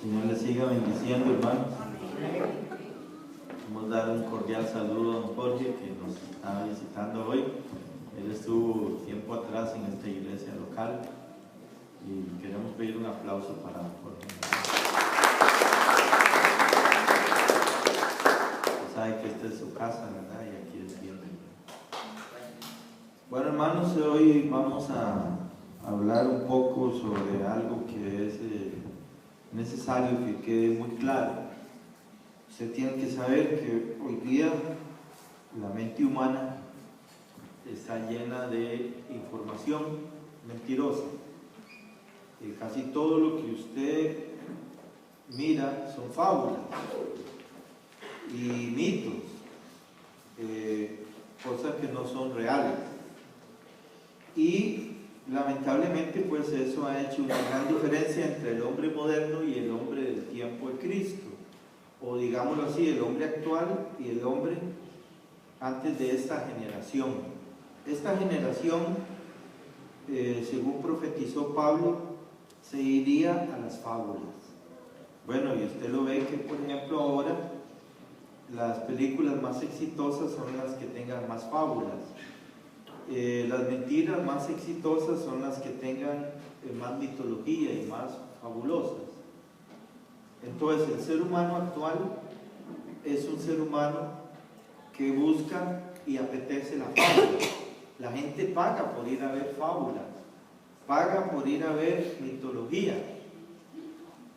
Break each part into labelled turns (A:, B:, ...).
A: Señor le siga bendiciendo, hermanos. Vamos a dar un cordial saludo a don Jorge, que nos está visitando hoy. Él estuvo tiempo atrás en esta iglesia local y queremos pedir un aplauso para don Jorge. Usted sabe que esta es su casa, ¿verdad? Y aquí es bienvenido. Bueno, hermanos, hoy vamos a hablar un poco sobre algo que es necesario que quede muy claro. Usted tiene que saber que hoy día la mente humana está llena de información mentirosa. Casi todo lo que usted mira son fábulas y mitos, cosas que no son reales. Y lamentablemente pues eso ha hecho una gran diferencia entre el hombre moderno y el hombre del tiempo de Cristo, o digámoslo así, el hombre actual y el hombre antes de esta generación. Esta generación, según profetizó Pablo, se iría a las fábulas. Bueno, y usted lo ve que por ejemplo ahora las películas más exitosas son las que tengan más fábulas. Las mentiras más exitosas son las que tengan más mitología y más fabulosas. Entonces el ser humano actual es un ser humano que busca y apetece la fábula. La gente paga por ir a ver fábulas, paga por ir a ver mitología.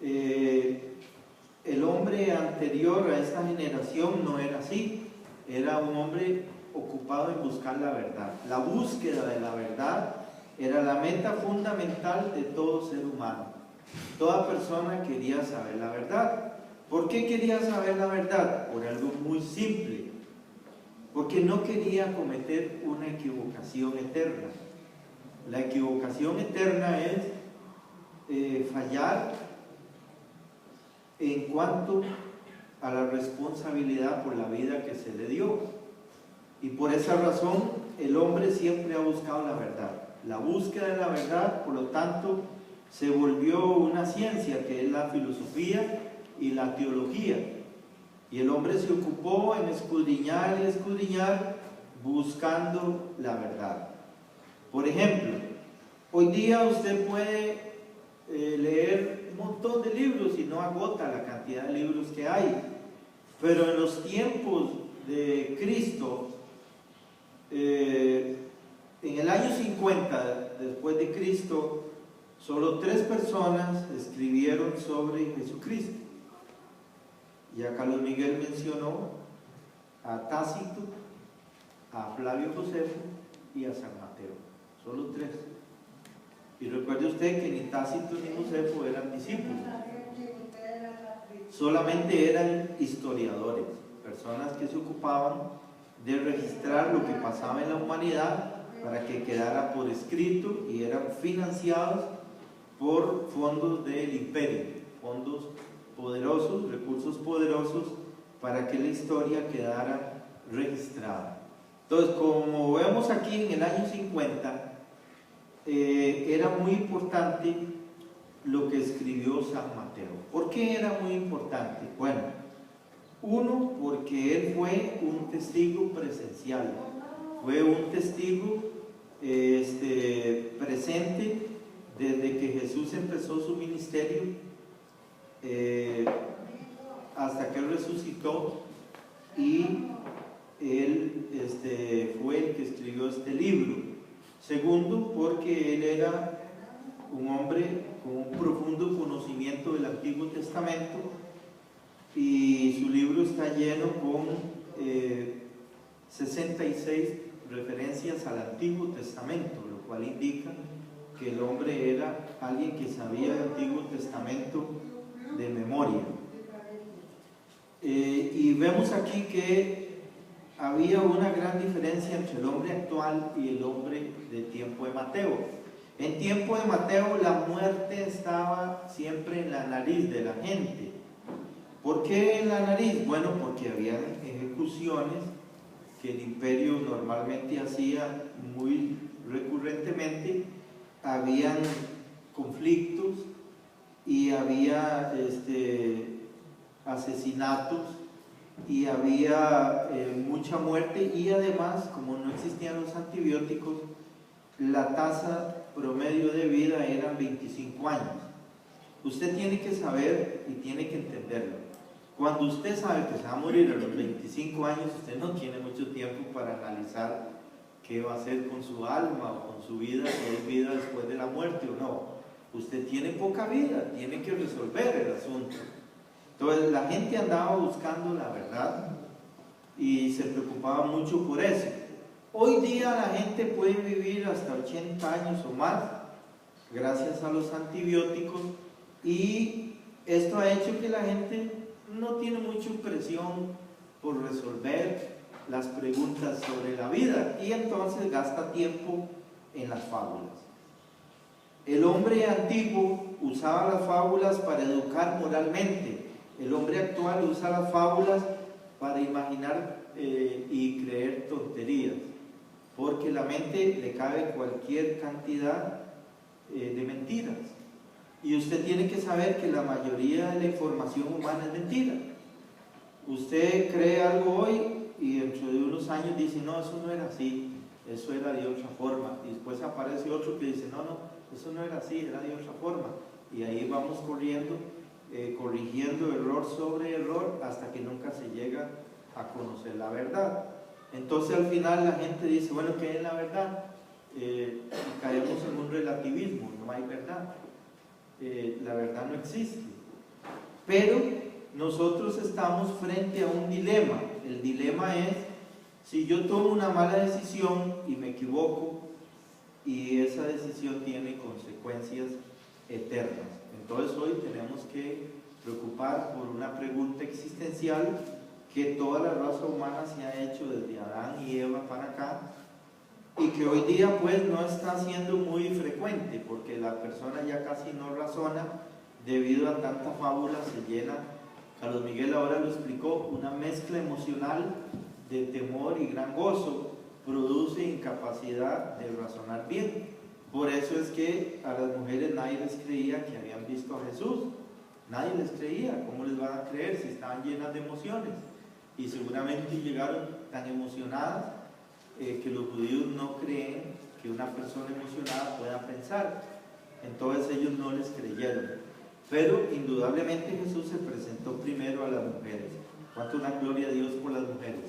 A: El hombre anterior a esta generación no era así, era un hombre ocupado en buscar la verdad. La búsqueda de la verdad era la meta fundamental de todo ser humano. Toda persona quería saber la verdad. ¿Por qué quería saber la verdad? Por algo muy simple. Porque no quería cometer una equivocación eterna. La equivocación eterna es fallar en cuanto a la responsabilidad por la vida que se le dio. Y por esa razón el hombre siempre ha buscado la verdad. La búsqueda de la verdad, por lo tanto, se volvió una ciencia que es la filosofía y la teología. Y el hombre se ocupó en escudriñar y escudriñar buscando la verdad. Por ejemplo, hoy día usted puede leer un montón de libros y no agota la cantidad de libros que hay. Pero en los tiempos de Cristo, en el año 50 después de Cristo, solo 3 personas escribieron sobre Jesucristo. Ya Carlos Miguel mencionó a Tácito, a Flavio Josefo y a San Mateo. Solo 3. Y recuerde usted que ni Tácito ni Josefo eran discípulos. Solamente eran historiadores, personas que se ocupaban de registrar lo que pasaba en la humanidad para que quedara por escrito, y eran financiados por fondos del imperio, fondos poderosos, recursos poderosos, para que la historia quedara registrada. Entonces, como vemos aquí en el año 50, era muy importante lo que escribió San Mateo. ¿Por qué era muy importante? Bueno, uno, porque él fue un testigo presencial, fue un testigo presente desde que Jesús empezó su ministerio hasta que él resucitó, y él fue el que escribió este libro. Segundo, porque él era un hombre con un profundo conocimiento del Antiguo Testamento, y su libro está lleno con 66 referencias al Antiguo Testamento, lo cual indica que el hombre era alguien que sabía el Antiguo Testamento de memoria. Y vemos aquí que había una gran diferencia entre el hombre actual y el hombre del tiempo de Mateo. En tiempo de Mateo la muerte estaba siempre en la nariz de la gente. ¿Por qué en la nariz? Bueno, porque había ejecuciones que el imperio normalmente hacía muy recurrentemente, habían conflictos y había asesinatos y había mucha muerte, y además, como no existían los antibióticos, la tasa promedio de vida eran 25 años. Usted tiene que saber y tiene que entenderlo. Cuando usted sabe que se va a morir a los 25 años, usted no tiene mucho tiempo para analizar qué va a hacer con su alma o con su vida, si hay vida después de la muerte o no. Usted tiene poca vida, tiene que resolver el asunto. Entonces la gente andaba buscando la verdad y se preocupaba mucho por eso. Hoy día la gente puede vivir hasta 80 años o más gracias a los antibióticos, y esto ha hecho que la gente no tiene mucha presión por resolver las preguntas sobre la vida, y entonces gasta tiempo en las fábulas. El hombre antiguo usaba las fábulas para educar moralmente. El hombre actual usa las fábulas para imaginar y creer tonterías, porque la mente le cabe cualquier cantidad de mentiras. Y usted tiene que saber que la mayoría de la información humana es mentira. Usted cree algo hoy y dentro de unos años dice, no, eso no era así, eso era de otra forma. Y después aparece otro que dice, no, eso no era así, era de otra forma. Y ahí vamos corriendo, corrigiendo error sobre error, hasta que nunca se llega a conocer la verdad. Entonces al final la gente dice, bueno, ¿qué es la verdad? Y caemos en un relativismo, no hay verdad. La verdad no existe. Pero nosotros estamos frente a un dilema. El dilema es, si yo tomo una mala decisión y me equivoco, y esa decisión tiene consecuencias eternas. Entonces hoy tenemos que preocupar por una pregunta existencial que toda la raza humana se ha hecho desde Adán y Eva para acá, y que hoy día pues no está siendo muy frecuente, porque la persona ya casi no razona debido a tanta fábula. Se llena, Carlos Miguel ahora lo explicó, una mezcla emocional de temor y gran gozo produce incapacidad de razonar bien. Por eso es que a las mujeres nadie les creía que habían visto a Jesús. Nadie les creía. ¿Cómo les van a creer si estaban llenas de emociones? Y seguramente llegaron tan emocionadas que los judíos no creen que una persona emocionada pueda pensar. Entonces ellos no les creyeron. Pero indudablemente Jesús se presentó primero a las mujeres. ¿Cuánto da gloria a Dios por las mujeres?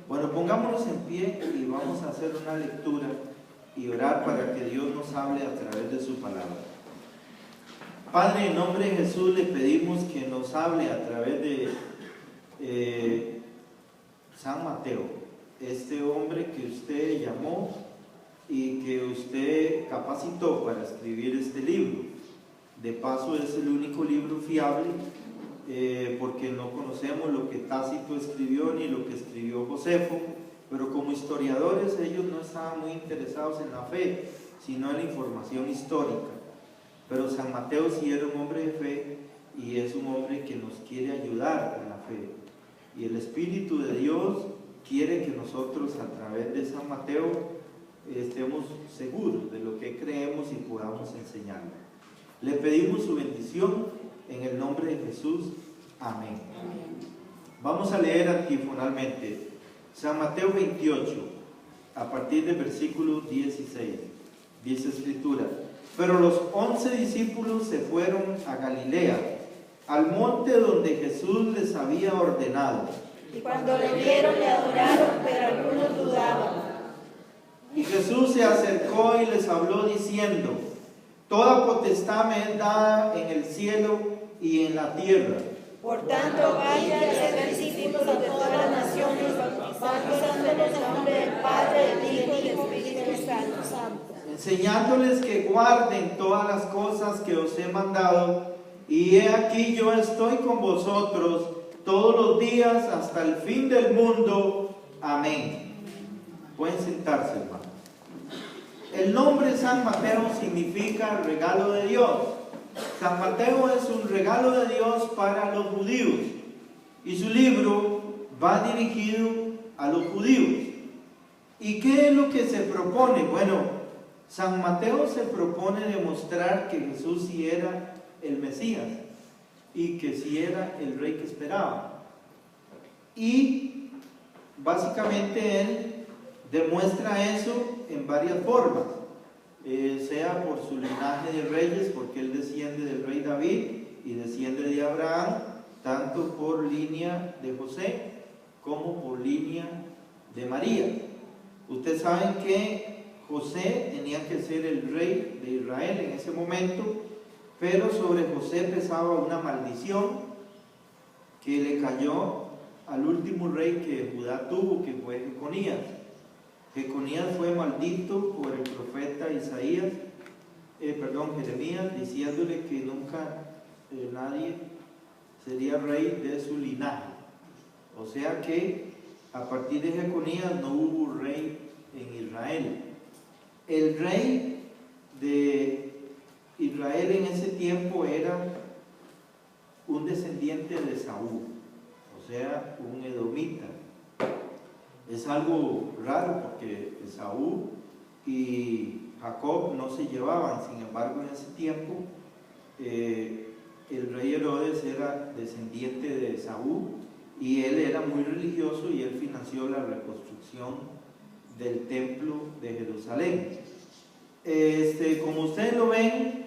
A: Bueno, pongámonos en pie y vamos a hacer una lectura y orar para que Dios nos hable a través de su palabra. Padre, en nombre de Jesús le pedimos que nos hable a través de San Mateo, este hombre que usted llamó y que usted capacitó para escribir este libro. De paso es el único libro fiable, porque no conocemos lo que Tácito escribió ni lo que escribió Josefo, pero como historiadores ellos no estaban muy interesados en la fe, sino en la información histórica. Pero San Mateo sí era un hombre de fe, y es un hombre que nos quiere ayudar en la fe. Y el Espíritu de Dios quiere que nosotros a través de San Mateo estemos seguros de lo que creemos y podamos enseñarlo. Le pedimos su bendición en el nombre de Jesús. Amén. Vamos a leer antifonalmente San Mateo 28, a partir del versículo 16. Dice Escritura: pero los 11 discípulos se fueron a Galilea, al monte donde Jesús les había ordenado.
B: Y cuando le vieron, le adoraron, pero algunos dudaban.
A: Y Jesús se acercó y les habló diciendo: toda potestad me es dada en el cielo y en la tierra.
B: Por tanto, vayan y hagan discípulos de todas las naciones, bautizándolos en el nombre del Padre, del Hijo y del Espíritu Santo,
A: enseñándoles que guarden todas las cosas que os he mandado, y he aquí yo estoy con vosotros todos los días hasta el fin del mundo. Amén. Pueden sentarse, hermano. El nombre San Mateo significa regalo de Dios. San Mateo es un regalo de Dios para los judíos, y su libro va dirigido a los judíos. ¿Y qué es lo que se propone? Bueno, San Mateo se propone demostrar que Jesús sí era el Mesías y que sí era el rey que esperaba. Y básicamente él demuestra eso en varias formas, sea por su linaje de reyes, porque él desciende del rey David y desciende de Abraham, tanto por línea de José como por línea de María. Ustedes saben que José tenía que ser el rey de Israel en ese momento, pero sobre José pesaba una maldición que le cayó al último rey que Judá tuvo, que fue Jeconías. Jeconías fue maldito por el profeta Jeremías, diciéndole que nunca nadie sería rey de su linaje. O sea que a partir de Jeconías no hubo rey en Israel. El rey de Israel en ese tiempo era un descendiente de Saúl, o sea, un edomita. Es algo raro porque Esaú y Jacob no se llevaban. Sin embargo, en ese tiempo el rey Herodes era descendiente de Esaú y él era muy religioso y él financió la reconstrucción del templo de Jerusalén. Como ustedes lo ven,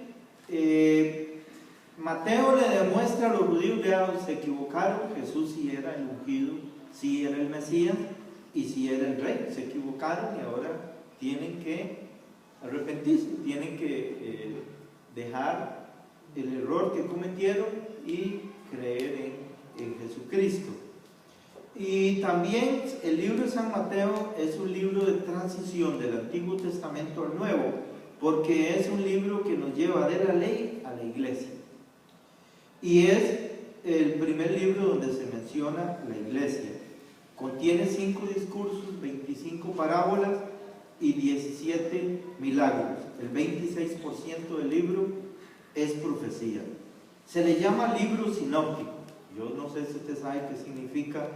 A: Mateo le demuestra a los judíos: vean, se equivocaron, Jesús sí era el ungido, sí era el Mesías y sí era el rey. Se equivocaron y ahora tienen que arrepentirse, tienen que dejar el error que cometieron y creer en Jesucristo. Y también el libro de San Mateo es un libro de transición del Antiguo Testamento al Nuevo, porque es un libro que nos lleva de la ley a la iglesia. Y es el primer libro donde se menciona la iglesia. Contiene 5 discursos, 25 parábolas y 17 milagros. El 26% del libro es profecía. Se le llama libro sinóptico. Yo no sé si usted sabe qué significa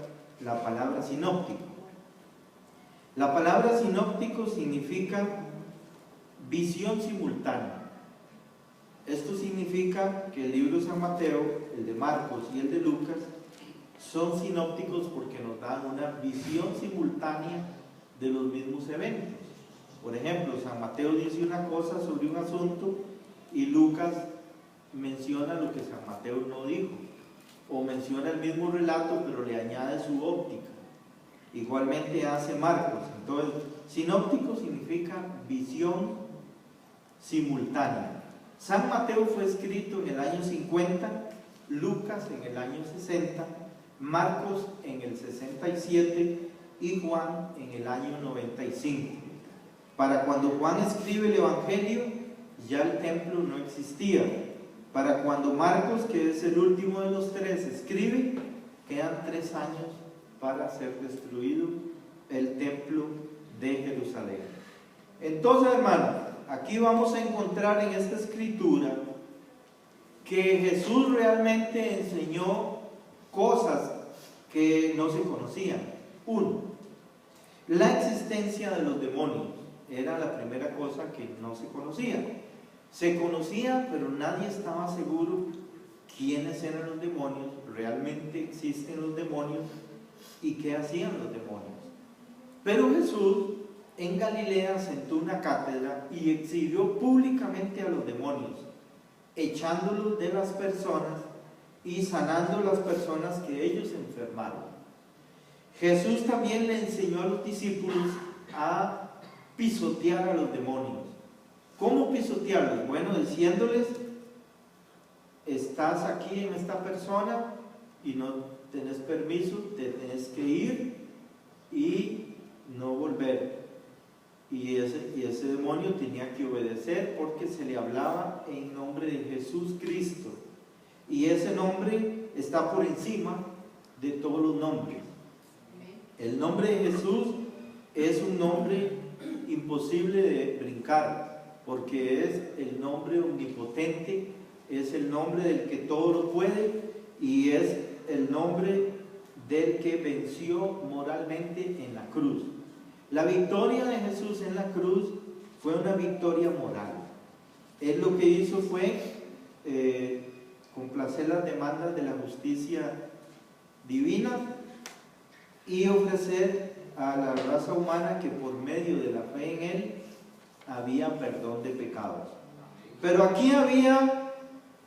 A: la palabra sinóptico. La palabra sinóptico significa visión simultánea. Esto significa que el libro de San Mateo, el de Marcos y el de Lucas son sinópticos porque nos dan una visión simultánea de los mismos eventos. Por ejemplo, San Mateo dice una cosa sobre un asunto y Lucas menciona lo que San Mateo no dijo, o menciona el mismo relato pero le añade su óptica. Igualmente hace Marcos. Entonces, sinóptico significa visión simultánea. San Mateo fue escrito en el año 50, Lucas en el año 60, Marcos en el 67 y Juan en el año 95. Para cuando Juan escribe el Evangelio, ya el templo no existía. Para cuando Marcos, que es el último de los 3, escribe, quedan 3 años para ser destruido el templo de Jerusalén. Entonces, hermanos, aquí vamos a encontrar en esta escritura que Jesús realmente enseñó cosas que no se conocían. 1. La existencia de los demonios era la primera cosa que no se conocía. Se conocía, pero nadie estaba seguro quiénes eran los demonios, realmente existen los demonios y qué hacían los demonios. Pero Jesús en Galilea sentó una cátedra y exhibió públicamente a los demonios, echándolos de las personas y sanando a las personas que ellos enfermaron. Jesús también le enseñó a los discípulos a pisotear a los demonios. ¿Cómo pisotearlos? Bueno, diciéndoles: estás aquí en esta persona y no tenés permiso, te tenés que ir y no volver. Y ese demonio tenía que obedecer porque se le hablaba en nombre de Jesús Cristo. Y ese nombre está por encima de todos los nombres. El nombre de Jesús es un nombre imposible de brincar, porque es el nombre omnipotente, es el nombre del que todo lo puede y es el nombre del que venció moralmente en la cruz. La victoria de Jesús en la cruz fue una victoria moral. Él lo que hizo fue complacer las demandas de la justicia divina y ofrecer a la raza humana que por medio de la fe en Él había perdón de pecados. Pero aquí había,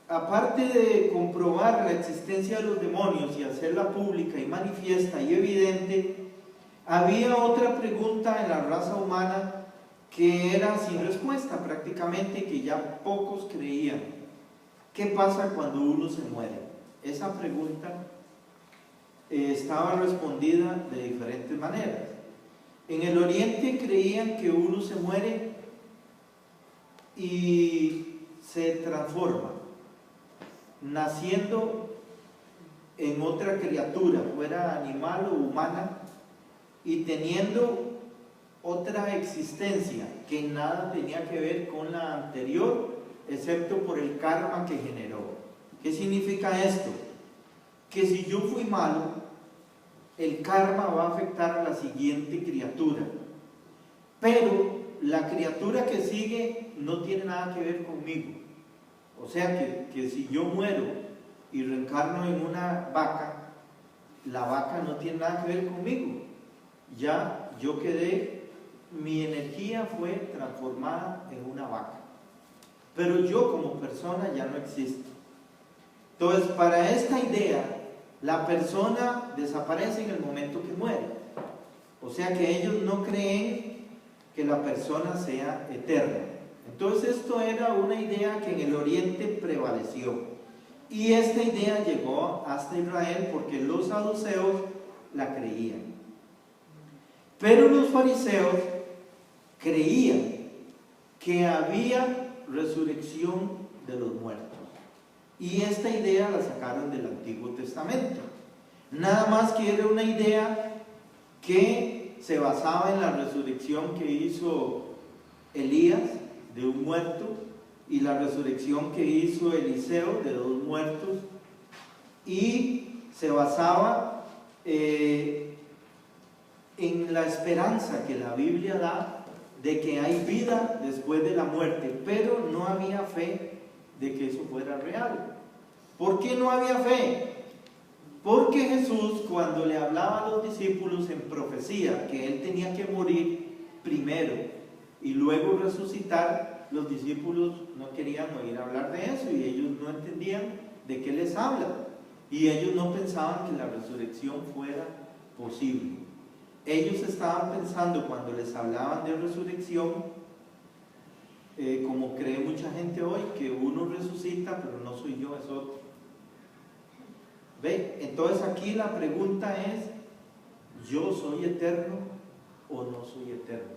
A: aparte de comprobar la existencia de los demonios y hacerla pública y manifiesta y evidente, había otra pregunta en la raza humana que era sin respuesta prácticamente, que ya pocos creían. ¿Qué pasa cuando uno se muere? Esa pregunta estaba respondida de diferentes maneras. En el Oriente creían que uno se muere y se transforma, naciendo en otra criatura, fuera animal o humana, y teniendo otra existencia que nada tenía que ver con la anterior, excepto por el karma que generó. ¿Qué significa esto? Que si yo fui malo, el karma va a afectar a la siguiente criatura, pero la criatura que sigue no tiene nada que ver conmigo. O sea que si yo muero y reencarno en una vaca, la vaca no tiene nada que ver conmigo. Ya yo quedé, mi energía fue transformada en una vaca, pero yo como persona ya no existo. Entonces, para esta idea, la persona desaparece en el momento que muere. O sea que ellos no creen que la persona sea eterna. Entonces esto era una idea que en el Oriente prevaleció. Y esta idea llegó hasta Israel porque los saduceos la creían. Pero los fariseos creían que había resurrección de los muertos. Y esta idea la sacaron del Antiguo Testamento. Nada más que era una idea que se basaba en la resurrección que hizo Elías de un muerto y la resurrección que hizo Eliseo de 2 muertos, y se basaba en la esperanza que la Biblia da de que hay vida después de la muerte, pero no había fe de que eso fuera real. ¿Por qué no había fe? Porque Jesús, cuando le hablaba a los discípulos en profecía que Él tenía que morir primero y luego resucitar, los discípulos no querían oír hablar de eso y ellos no entendían de qué les habla. Y ellos no pensaban que la resurrección fuera posible. Ellos estaban pensando, cuando les hablaban de resurrección, como cree mucha gente hoy, que uno resucita, pero no soy yo, es otro. ¿Ve? Entonces aquí la pregunta es, ¿yo soy eterno o no soy eterno?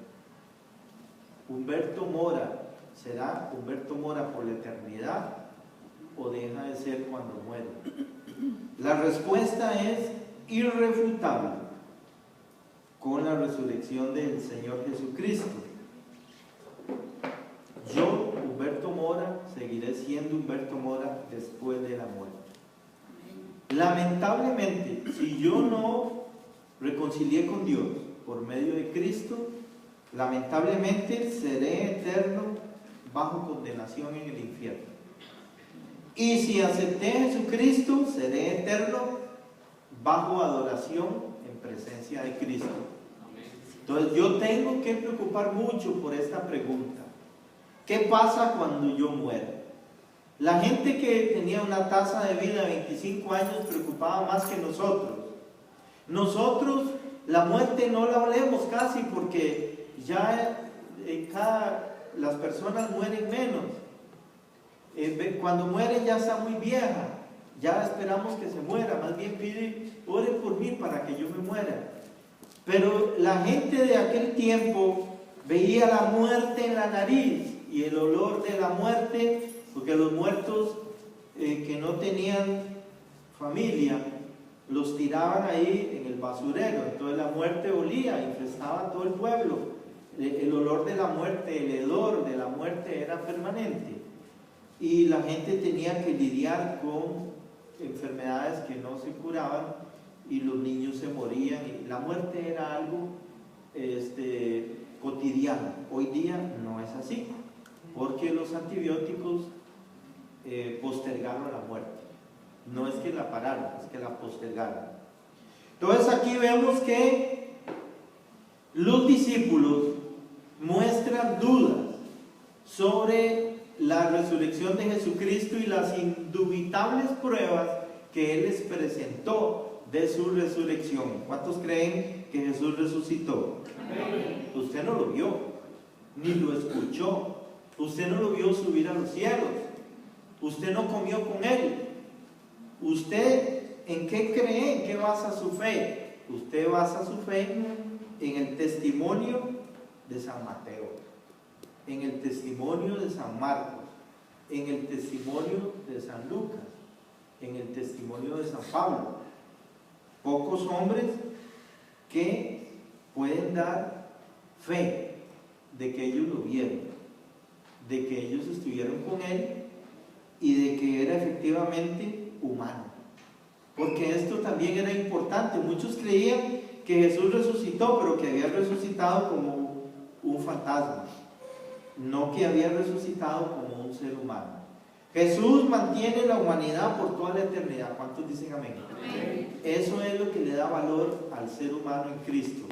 A: Humberto Mora, ¿será Humberto Mora por la eternidad o deja de ser cuando muere? La respuesta es irrefutable con la resurrección del Señor Jesucristo. Yo, Humberto Mora, seguiré siendo Humberto Mora después de la muerte. Lamentablemente, si yo no reconcilié con Dios por medio de Cristo, lamentablemente seré eterno bajo condenación en el infierno. Y si acepté a Jesucristo, seré eterno bajo adoración en presencia de Cristo. Entonces yo tengo que preocupar mucho por esta pregunta. ¿Qué pasa cuando yo muero? La gente que tenía una tasa de vida de 25 años preocupaba más que nosotros. Nosotros la muerte no la olemos casi porque ya las personas mueren menos. Cuando mueren ya está muy vieja, ya esperamos que se muera, más bien pide, oren por mí para que yo me muera. Pero la gente de aquel tiempo veía la muerte en la nariz y el olor de la muerte, porque los muertos que no tenían familia los tiraban ahí en el basurero, entonces la muerte olía, infestaba todo el pueblo. El olor de la muerte, el hedor de la muerte era permanente y la gente tenía que lidiar con enfermedades que no se curaban y los niños se morían y la muerte era algo cotidiano. Hoy día no es así, porque los antibióticos postergaron la muerte. no es que la pararon, es que la postergaron. Entonces aquí vemos que los discípulos muestran dudas sobre la resurrección de Jesucristo y las indubitables pruebas que Él les presentó de su resurrección. ¿Cuántos creen que Jesús resucitó? Amén. Usted no lo vio, ni lo escuchó, usted no lo vio subir a los cielos, usted no comió con Él. ¿Usted en qué cree? ¿En qué basa su fe? Usted basa su fe en el testimonio de San Mateo, en el testimonio de San Marcos, en el testimonio de San Lucas, en el testimonio de San Pablo. Pocos hombres que pueden dar fe de que ellos lo vieron, de que ellos estuvieron con Él y de que era efectivamente humano. Porque esto también era importante. Muchos creían que Jesús resucitó, pero que había resucitado como un fantasma, no que había resucitado como un ser humano. Jesús mantiene la humanidad por toda la eternidad. ¿Cuántos dicen amén? Amén. Eso es lo que le da valor al ser humano en Cristo.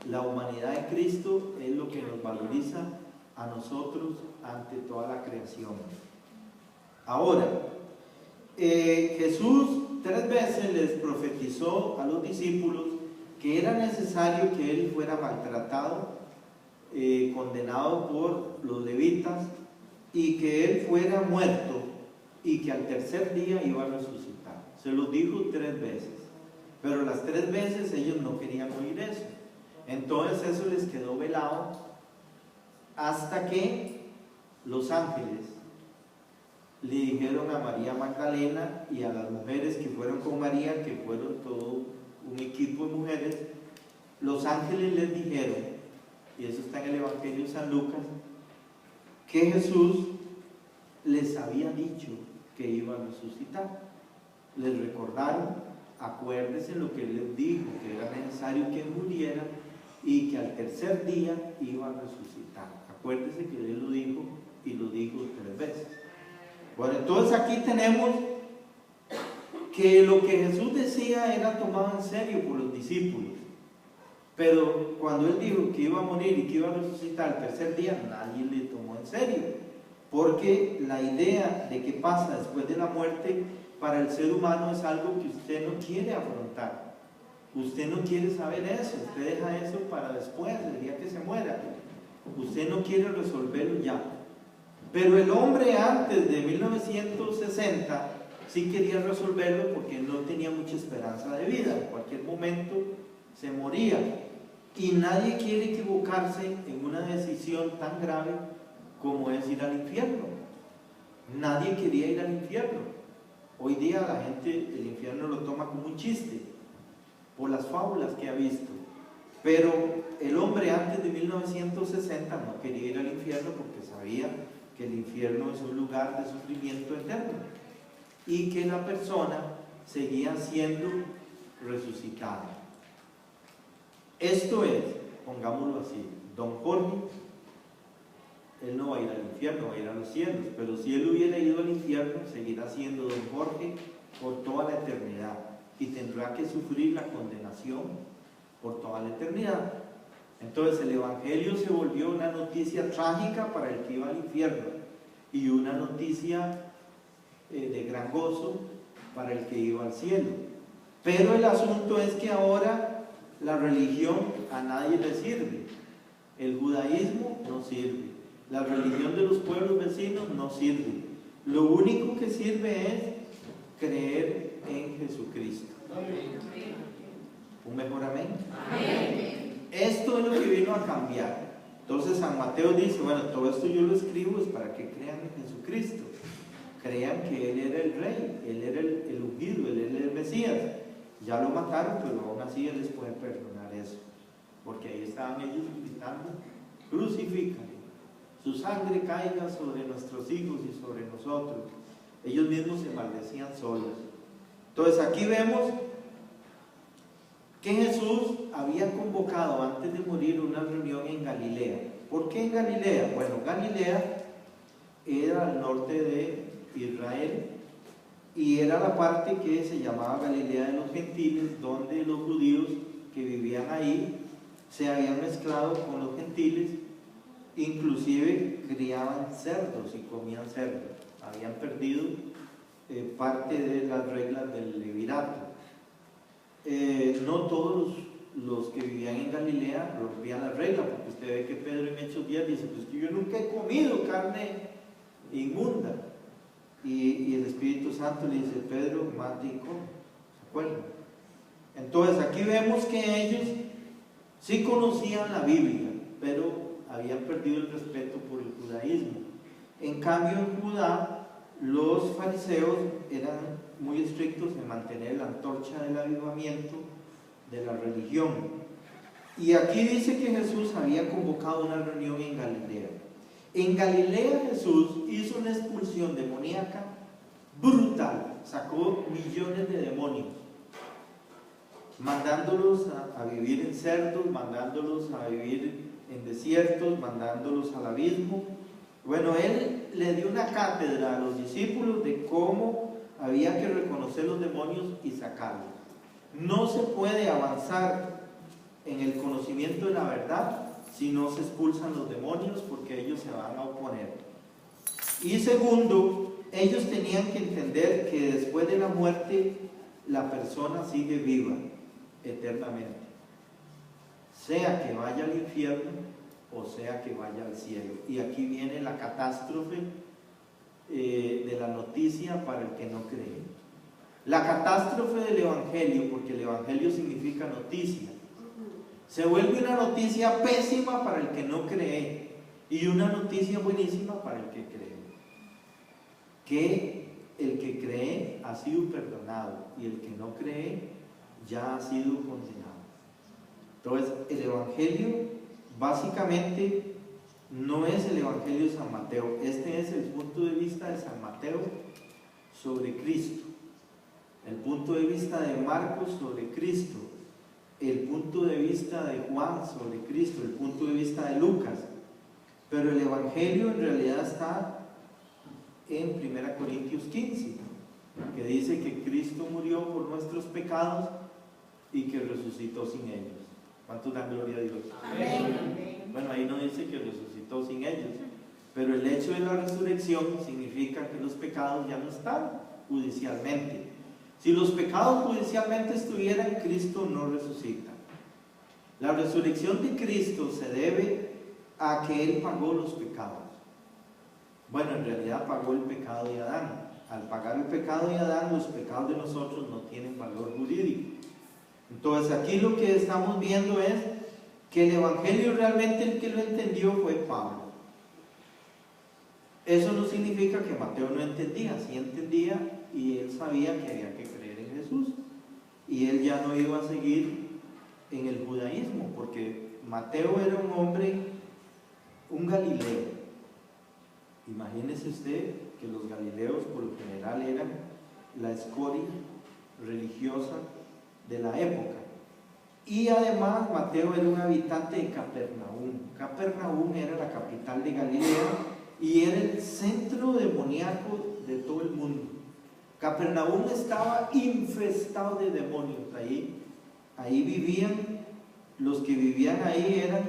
A: La humanidad en Cristo es lo que nos valoriza a nosotros ante toda la creación. Ahora, Jesús 3 veces les profetizó a los discípulos que era necesario que Él fuera maltratado, condenado por los levitas, y que Él fuera muerto y que al tercer día iba a resucitar. Se lo dijo 3 veces, pero las 3 veces ellos no querían oír eso. Entonces eso les quedó velado hasta que los ángeles le dijeron a María Magdalena y a las mujeres que fueron con María, que fueron todo un equipo de mujeres, los ángeles les dijeron, y eso está en el Evangelio de San Lucas, que Jesús les había dicho que iba a resucitar. Les recordaron, acuérdense lo que Él les dijo, que era necesario que muriera y que al tercer día iba a resucitar. Acuérdense que Él lo dijo y lo dijo 3 veces. Bueno, entonces aquí tenemos que lo que Jesús decía era tomado en serio por los discípulos. Pero cuando Él dijo que iba a morir y que iba a resucitar el tercer día, nadie le tomó en serio. Porque la idea de qué pasa después de la muerte para el ser humano es algo que usted no quiere afrontar. Usted no quiere saber eso, usted deja eso para después, el día que se muera. Usted no quiere resolverlo ya. Pero el hombre antes de 1960 sí quería resolverlo porque no tenía mucha esperanza de vida. En cualquier momento se moría. Y nadie quiere equivocarse en una decisión tan grave como es ir al infierno. Nadie quería ir al infierno. Hoy día la gente el infierno lo toma como un chiste por las fábulas que ha visto. Pero el hombre antes de 1960 no quería ir al infierno porque sabía que el infierno es un lugar de sufrimiento eterno y que la persona seguía siendo resucitada. Esto es, pongámoslo así, don Jorge, él no va a ir al infierno, va a ir a los cielos, pero si él hubiera ido al infierno, seguirá siendo don Jorge por toda la eternidad y tendrá que sufrir la condenación por toda la eternidad. Entonces el Evangelio se volvió una noticia trágica para el que iba al infierno y una noticia de gran gozo para el que iba al cielo. Pero el asunto es que ahora la religión a nadie le sirve. El judaísmo no sirve. La religión de los pueblos vecinos no sirve. Lo único que sirve es creer en Jesucristo. ¿Un mejor amén? Amén. Esto es lo que vino a cambiar. Entonces San Mateo dice, bueno, todo esto yo lo escribo es para que crean en Jesucristo. Crean que Él era el Rey, Él era el ungido, Él era el Mesías. Ya lo mataron, pero aún así Él les puede perdonar eso. Porque ahí estaban ellos gritando, crucifícale, su sangre caiga sobre nuestros hijos y sobre nosotros. Ellos mismos se maldecían solos. Entonces aquí vemos que Jesús había convocado antes de morir una reunión en Galilea. ¿Por qué en Galilea? Bueno, Galilea era al norte de Israel y era la parte que se llamaba Galilea de los Gentiles, donde los judíos que vivían ahí se habían mezclado con los gentiles, inclusive criaban cerdos y comían cerdos, habían perdido parte de las reglas del levirato. No todos los que vivían en Galilea rompían la regla, porque usted ve que Pedro en Hechos 10 dice, pues que yo nunca he comido carne inmunda, y el Espíritu Santo le dice, Pedro, mate y come, ¿se acuerdan? Entonces aquí vemos que ellos sí conocían la Biblia, pero habían perdido el respeto por el judaísmo. En cambio, en Judá, los fariseos eran muy estrictos en mantener la antorcha del avivamiento de la religión. Y aquí dice que Jesús había convocado una reunión en Galilea. En Galilea Jesús hizo una expulsión demoníaca brutal, sacó millones de demonios, mandándolos a vivir en cerdos, mandándolos a vivir en desiertos, mandándolos al abismo. Bueno, él le dio una cátedra a los discípulos de cómo había que reconocer los demonios y sacarlos. No se puede avanzar en el conocimiento de la verdad si no se expulsan los demonios, porque ellos se van a oponer. Y segundo, ellos tenían que entender que después de la muerte la persona sigue viva eternamente, sea que vaya al infierno o sea que vaya al cielo. Y aquí viene la catástrofe de la noticia para el que no cree. La catástrofe del Evangelio, porque el Evangelio significa noticia, se vuelve una noticia pésima para el que no cree y una noticia buenísima para el que cree. Que el que cree ha sido perdonado y el que no cree ya ha sido condenado. Entonces, el Evangelio básicamente no es el Evangelio de San Mateo. Este es el punto de vista de San Mateo sobre Cristo, el punto de vista de Marcos sobre Cristo, el punto de vista de Juan sobre Cristo, el punto de vista de Lucas. Pero el Evangelio en realidad está en 1 Corintios 15, que dice que Cristo murió por nuestros pecados y que resucitó sin ellos. ¿Cuántos dan gloria a Dios?
B: Amén.
A: Bueno, ahí no dice que resucitó sin ellos, pero el hecho de la resurrección significa que los pecados ya no están judicialmente. Si los pecados judicialmente estuvieran, Cristo no resucita. La resurrección de Cristo se debe a que Él pagó los pecados. Bueno, en realidad pagó el pecado de Adán. Al pagar el pecado de Adán, los pecados de nosotros no tienen valor jurídico. Entonces aquí lo que estamos viendo es que el Evangelio realmente el que lo entendió fue Pablo. Eso no significa que Mateo no entendía, sí entendía y él sabía que había que creer en Jesús. Y él ya no iba a seguir en el judaísmo, porque Mateo era un hombre, un galileo. Imagínese usted que los galileos por lo general eran la escoria religiosa de la época. Y además Mateo era un habitante de Capernaum. Capernaum era la capital de Galilea y era el centro demoníaco de todo el mundo. Capernaum estaba infestado de demonios. Ahí vivían, los que vivían ahí eran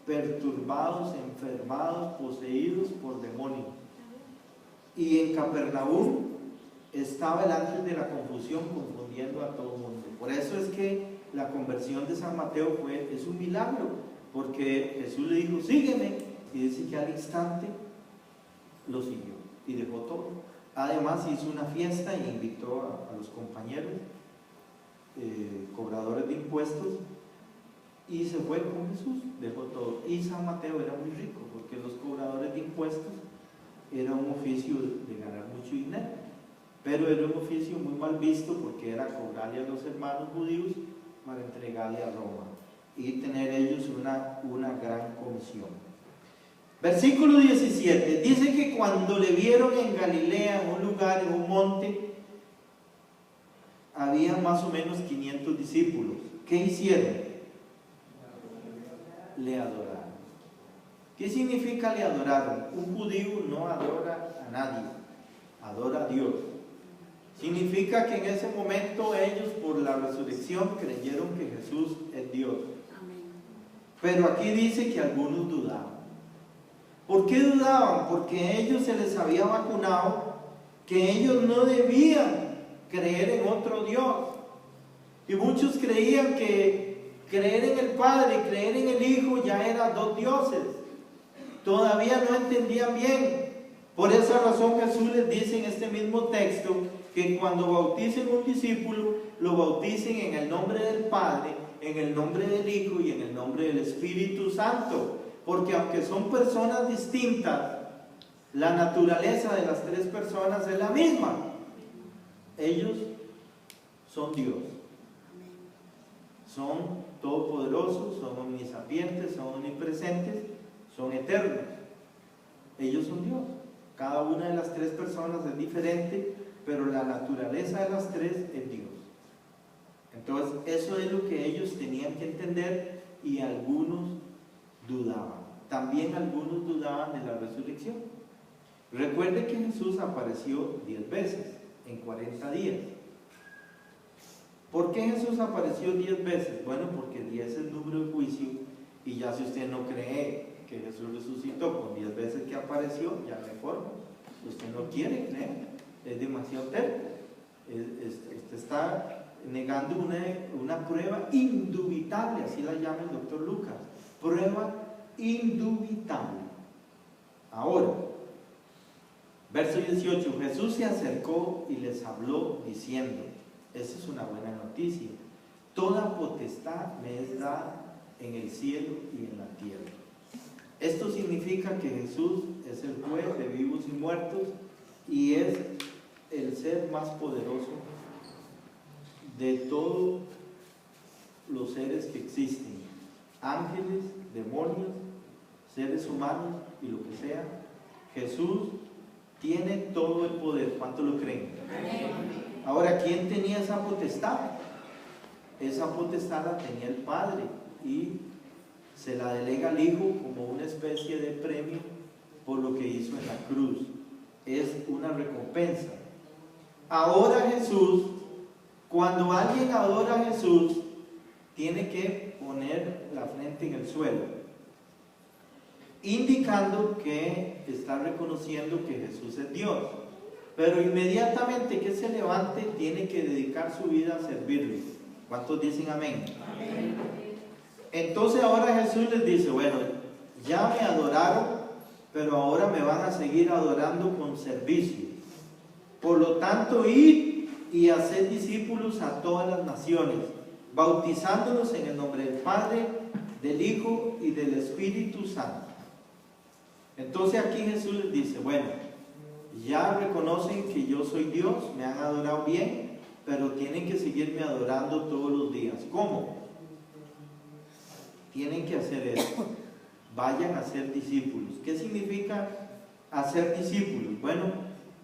A: perturbados, enfermados, poseídos por demonios. Y en Capernaum estaba el ángel de la confusión confundiendo a todo el mundo. Por eso es que la conversión de San Mateo es un milagro, porque Jesús le dijo, sígueme, y dice que al instante lo siguió y dejó todo. Además hizo una fiesta y invitó a los compañeros cobradores de impuestos y se fue con Jesús, dejó todo. Y San Mateo era muy rico, porque los cobradores de impuestos era un oficio de ganar mucho dinero, pero era un oficio muy mal visto porque era cobrarle a los hermanos judíos para entregarle a Roma y tener ellos una gran comisión. Versículo 17 dice que cuando le vieron en Galilea, en un lugar, en un monte, había más o menos 500 discípulos. ¿Qué hicieron? Le adoraron. ¿Qué significa le adoraron? Un judío no adora a nadie, adora a Dios. Significa que en ese momento ellos por la resurrección creyeron que Jesús es Dios. Pero aquí dice que algunos dudaban. ¿Por qué dudaban? Porque a ellos se les había vacunado que ellos no debían creer en otro Dios. Y muchos creían que creer en el Padre y creer en el Hijo ya eran dos dioses. Todavía no entendían bien. Por esa razón Jesús les dice en este mismo texto que cuando bauticen un discípulo, lo bauticen en el nombre del Padre, en el nombre del Hijo y en el nombre del Espíritu Santo. Porque aunque son personas distintas, la naturaleza de las tres personas es la misma. Ellos son Dios. Son todopoderosos, son omnisapientes, son omnipresentes, son eternos. Ellos son Dios. Cada una de las tres personas es diferente, pero la naturaleza de las tres es Dios. Entonces, eso es lo que ellos tenían que entender y algunos dudaban. También algunos dudaban de la resurrección. Recuerde que Jesús apareció 10 veces en 40 días. ¿Por qué Jesús apareció 10 veces? Bueno, porque 10 es el número de juicio y ya si usted no cree que Jesús resucitó con 10 veces que apareció, ya no hay forma. Usted no quiere creer, es demasiado terco. Usted está negando una prueba indubitable, así la llama el doctor Lucas. Prueba indubitable. Ahora, verso 18, Jesús se acercó y les habló diciendo, esa es una buena noticia, toda potestad me es dada en el cielo y en la tierra. Esto significa que Jesús es el juez de vivos y muertos y es el ser más poderoso de todos los seres que existen, ángeles, demonios, seres humanos y lo que sea. Jesús tiene todo el poder. ¿Cuánto lo creen? Ahora, ¿quién tenía esa potestad? Esa potestad la tenía el Padre y se la delega al Hijo como una especie de premio por lo que hizo en la cruz. Es una recompensa. Ahora Jesús, cuando alguien adora a Jesús, tiene que poner la frente en el suelo, indicando que está reconociendo que Jesús es Dios. Pero inmediatamente que se levante, tiene que dedicar su vida a servirle. ¿Cuántos dicen amén? Amén. Entonces ahora Jesús les dice, bueno, ya me adoraron, pero ahora me van a seguir adorando con servicio. Por lo tanto, id y haced discípulos a todas las naciones, bautizándolos en el nombre del Padre, del Hijo y del Espíritu Santo. Entonces aquí Jesús les dice, bueno, ya reconocen que yo soy Dios, me han adorado bien, pero tienen que seguirme adorando todos los días. ¿Cómo? Tienen que hacer esto. Vayan a ser discípulos. ¿Qué significa hacer discípulos? Bueno,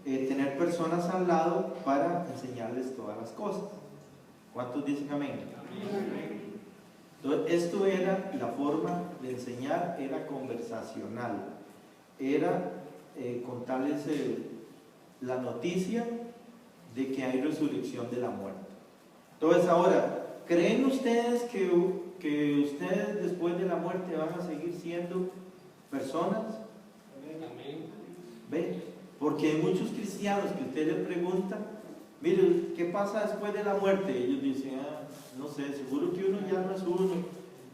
A: tener personas al lado para enseñarles todas las cosas. ¿Cuántos dicen amén? Entonces, esto era la forma de enseñar, era conversacional. Era contarles la noticia de que hay resurrección de la muerte. Entonces ahora, ¿creen ustedes que ustedes después de la muerte van a seguir siendo personas? ¿Ven? Porque hay muchos cristianos que usted les pregunta, mire, ¿qué pasa después de la muerte? Y ellos dicen, no sé, seguro que uno ya no es uno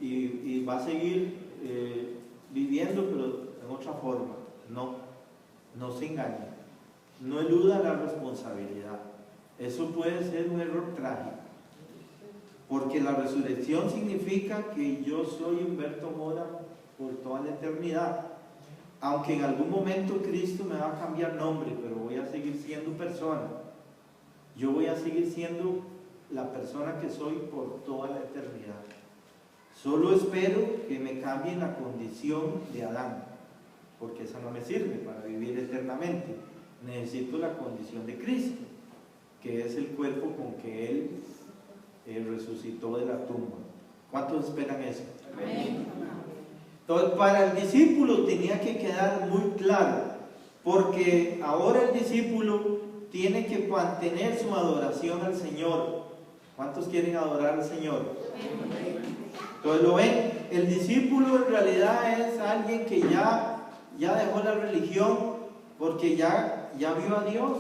A: y va a seguir viviendo, pero en otra forma. No se engañen, no eluda la responsabilidad. Eso puede ser un error trágico, porque la resurrección significa que yo soy Humberto Mora por toda la eternidad. Aunque en algún momento Cristo me va a cambiar nombre, pero voy a seguir siendo persona. Yo voy a seguir siendo la persona que soy por toda la eternidad. Solo espero que me cambie la condición de Adán, porque esa no me sirve para vivir eternamente. Necesito la condición de Cristo, que es el cuerpo con que Él resucitó de la tumba. ¿Cuántos esperan eso? Amén. Entonces, para el discípulo tenía que quedar muy claro, porque ahora el discípulo tiene que mantener su adoración al Señor. ¿Cuántos quieren adorar al Señor? Entonces lo ven, el discípulo en realidad es alguien que ya dejó la religión porque ya vio a Dios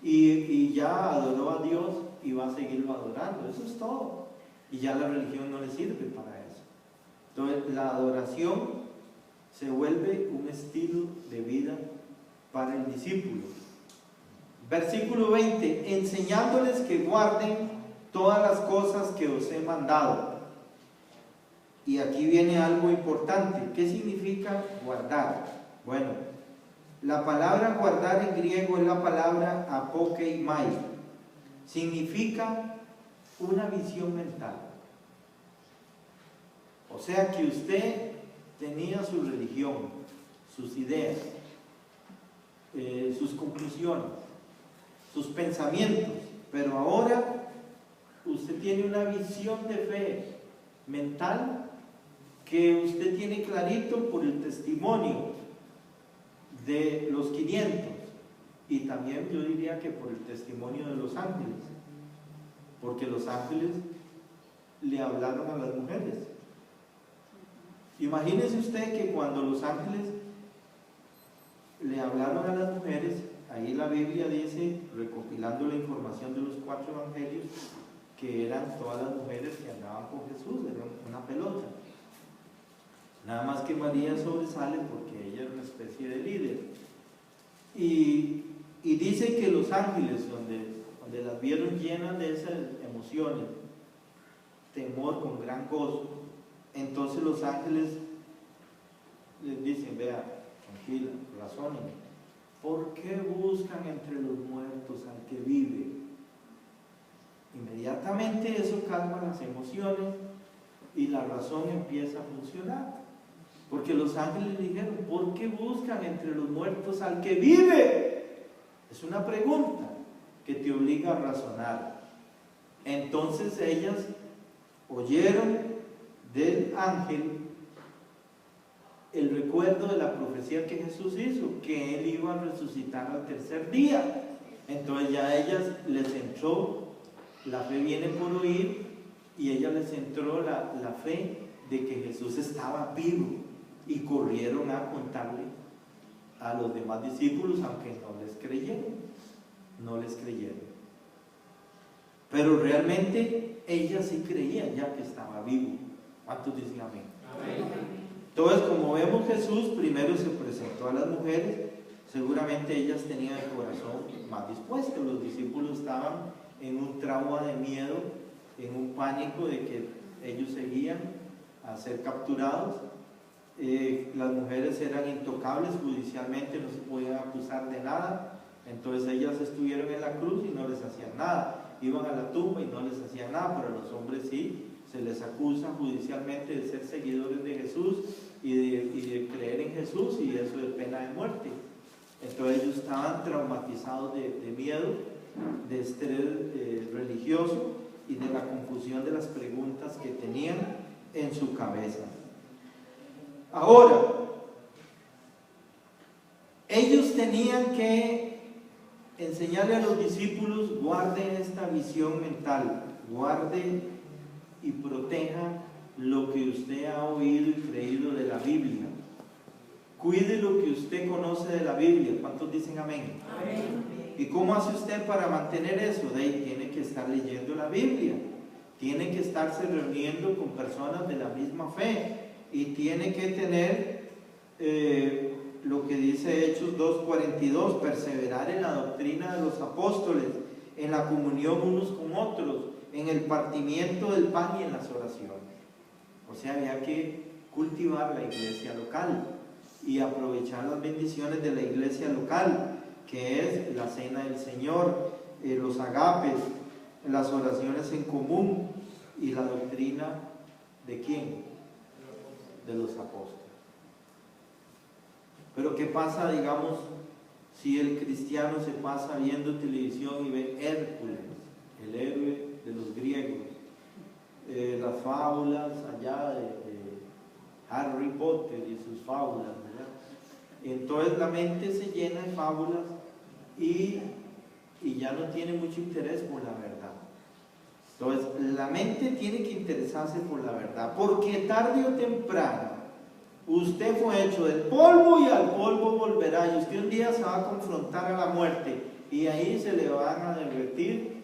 A: y ya adoró a Dios y va a seguirlo adorando. Eso es todo. Y ya la religión no le sirve para eso. Entonces la adoración se vuelve un estilo de vida para el discípulo. Versículo 20, enseñándoles que guarden todas las cosas que os he mandado. Y aquí viene algo importante. ¿Qué significa guardar? Bueno, la palabra guardar en griego es la palabra apokeimai. Significa una visión mental. O sea que usted tenía su religión, sus ideas, sus conclusiones, sus pensamientos, pero ahora usted tiene una visión de fe mental que usted tiene clarito por el testimonio de los 500 y también yo diría que por el testimonio de los ángeles, porque los ángeles le hablaron a las mujeres. Imagínese usted que cuando los ángeles le hablaron a las mujeres, ahí la Biblia dice, recopilando la información de los 4 evangelios, que eran todas las mujeres que andaban con Jesús, era una pelota. Nada más que María sobresale porque ella era una especie de líder. Y dice que los ángeles, donde las vieron llenas de esas emociones, temor con gran gozo, entonces los ángeles les dicen, vea, tranquila, razonen, ¿por qué buscan entre los muertos al que vive? Inmediatamente eso calma las emociones y la razón empieza a funcionar. Porque los ángeles le dijeron, ¿por qué buscan entre los muertos al que vive? Es una pregunta que te obliga a razonar. Entonces ellas oyeron del ángel el recuerdo de la profecía que Jesús hizo, que Él iba a resucitar al tercer día. Entonces ya a ellas les entró, la fe viene por oír, y a ellas les entró la fe de que Jesús estaba vivo, y corrieron a contarle a los demás discípulos, aunque no les creyeron. Pero realmente ellas sí creían ya que estaba vivo. ¿Cuántos dicen amén? Amén. Entonces, como vemos, Jesús primero se presentó a las mujeres, seguramente ellas tenían el corazón más dispuesto. Los discípulos estaban en un trauma de miedo, en un pánico de que ellos seguían a ser capturados. Las mujeres eran intocables judicialmente, no se podían acusar de nada. Entonces ellas estuvieron en la cruz y no les hacían nada, iban a la tumba y no les hacían nada, pero a los hombres sí se les acusa judicialmente de ser seguidores de Jesús y de creer en Jesús, y eso es pena de muerte. Entonces ellos estaban traumatizados de miedo, de estrés religioso y de la confusión de las preguntas que tenían en su cabeza. Ahora, ellos tenían que enseñarle a los discípulos, guarden esta visión mental, guarden y protejan lo que usted ha oído y creído de la Biblia. Cuide lo que usted conoce de la Biblia. ¿Cuántos dicen amén? Amén. ¿Y cómo hace usted para mantener eso? De ahí tiene que estar leyendo la Biblia, tiene que estarse reuniendo con personas de la misma fe, y tiene que tener lo que dice Hechos 2:42, perseverar en la doctrina de los apóstoles, en la comunión unos con otros, en el partimiento del pan y en las oraciones. O sea, había que cultivar la iglesia local y aprovechar las bendiciones de la iglesia local, que es la cena del Señor, los agapes, las oraciones en común y la doctrina ¿de quién? De los apóstoles. Pero ¿qué pasa, digamos, si el cristiano se pasa viendo televisión y ve Hércules, el héroe de los griegos, las fábulas allá de Harry Potter y sus fábulas, ¿verdad? Entonces la mente se llena de fábulas y ya no tiene mucho interés por la verdad. Entonces, la mente tiene que interesarse por la verdad, porque tarde o temprano usted fue hecho del polvo y al polvo volverá, y usted un día se va a confrontar a la muerte, y ahí se le van a derretir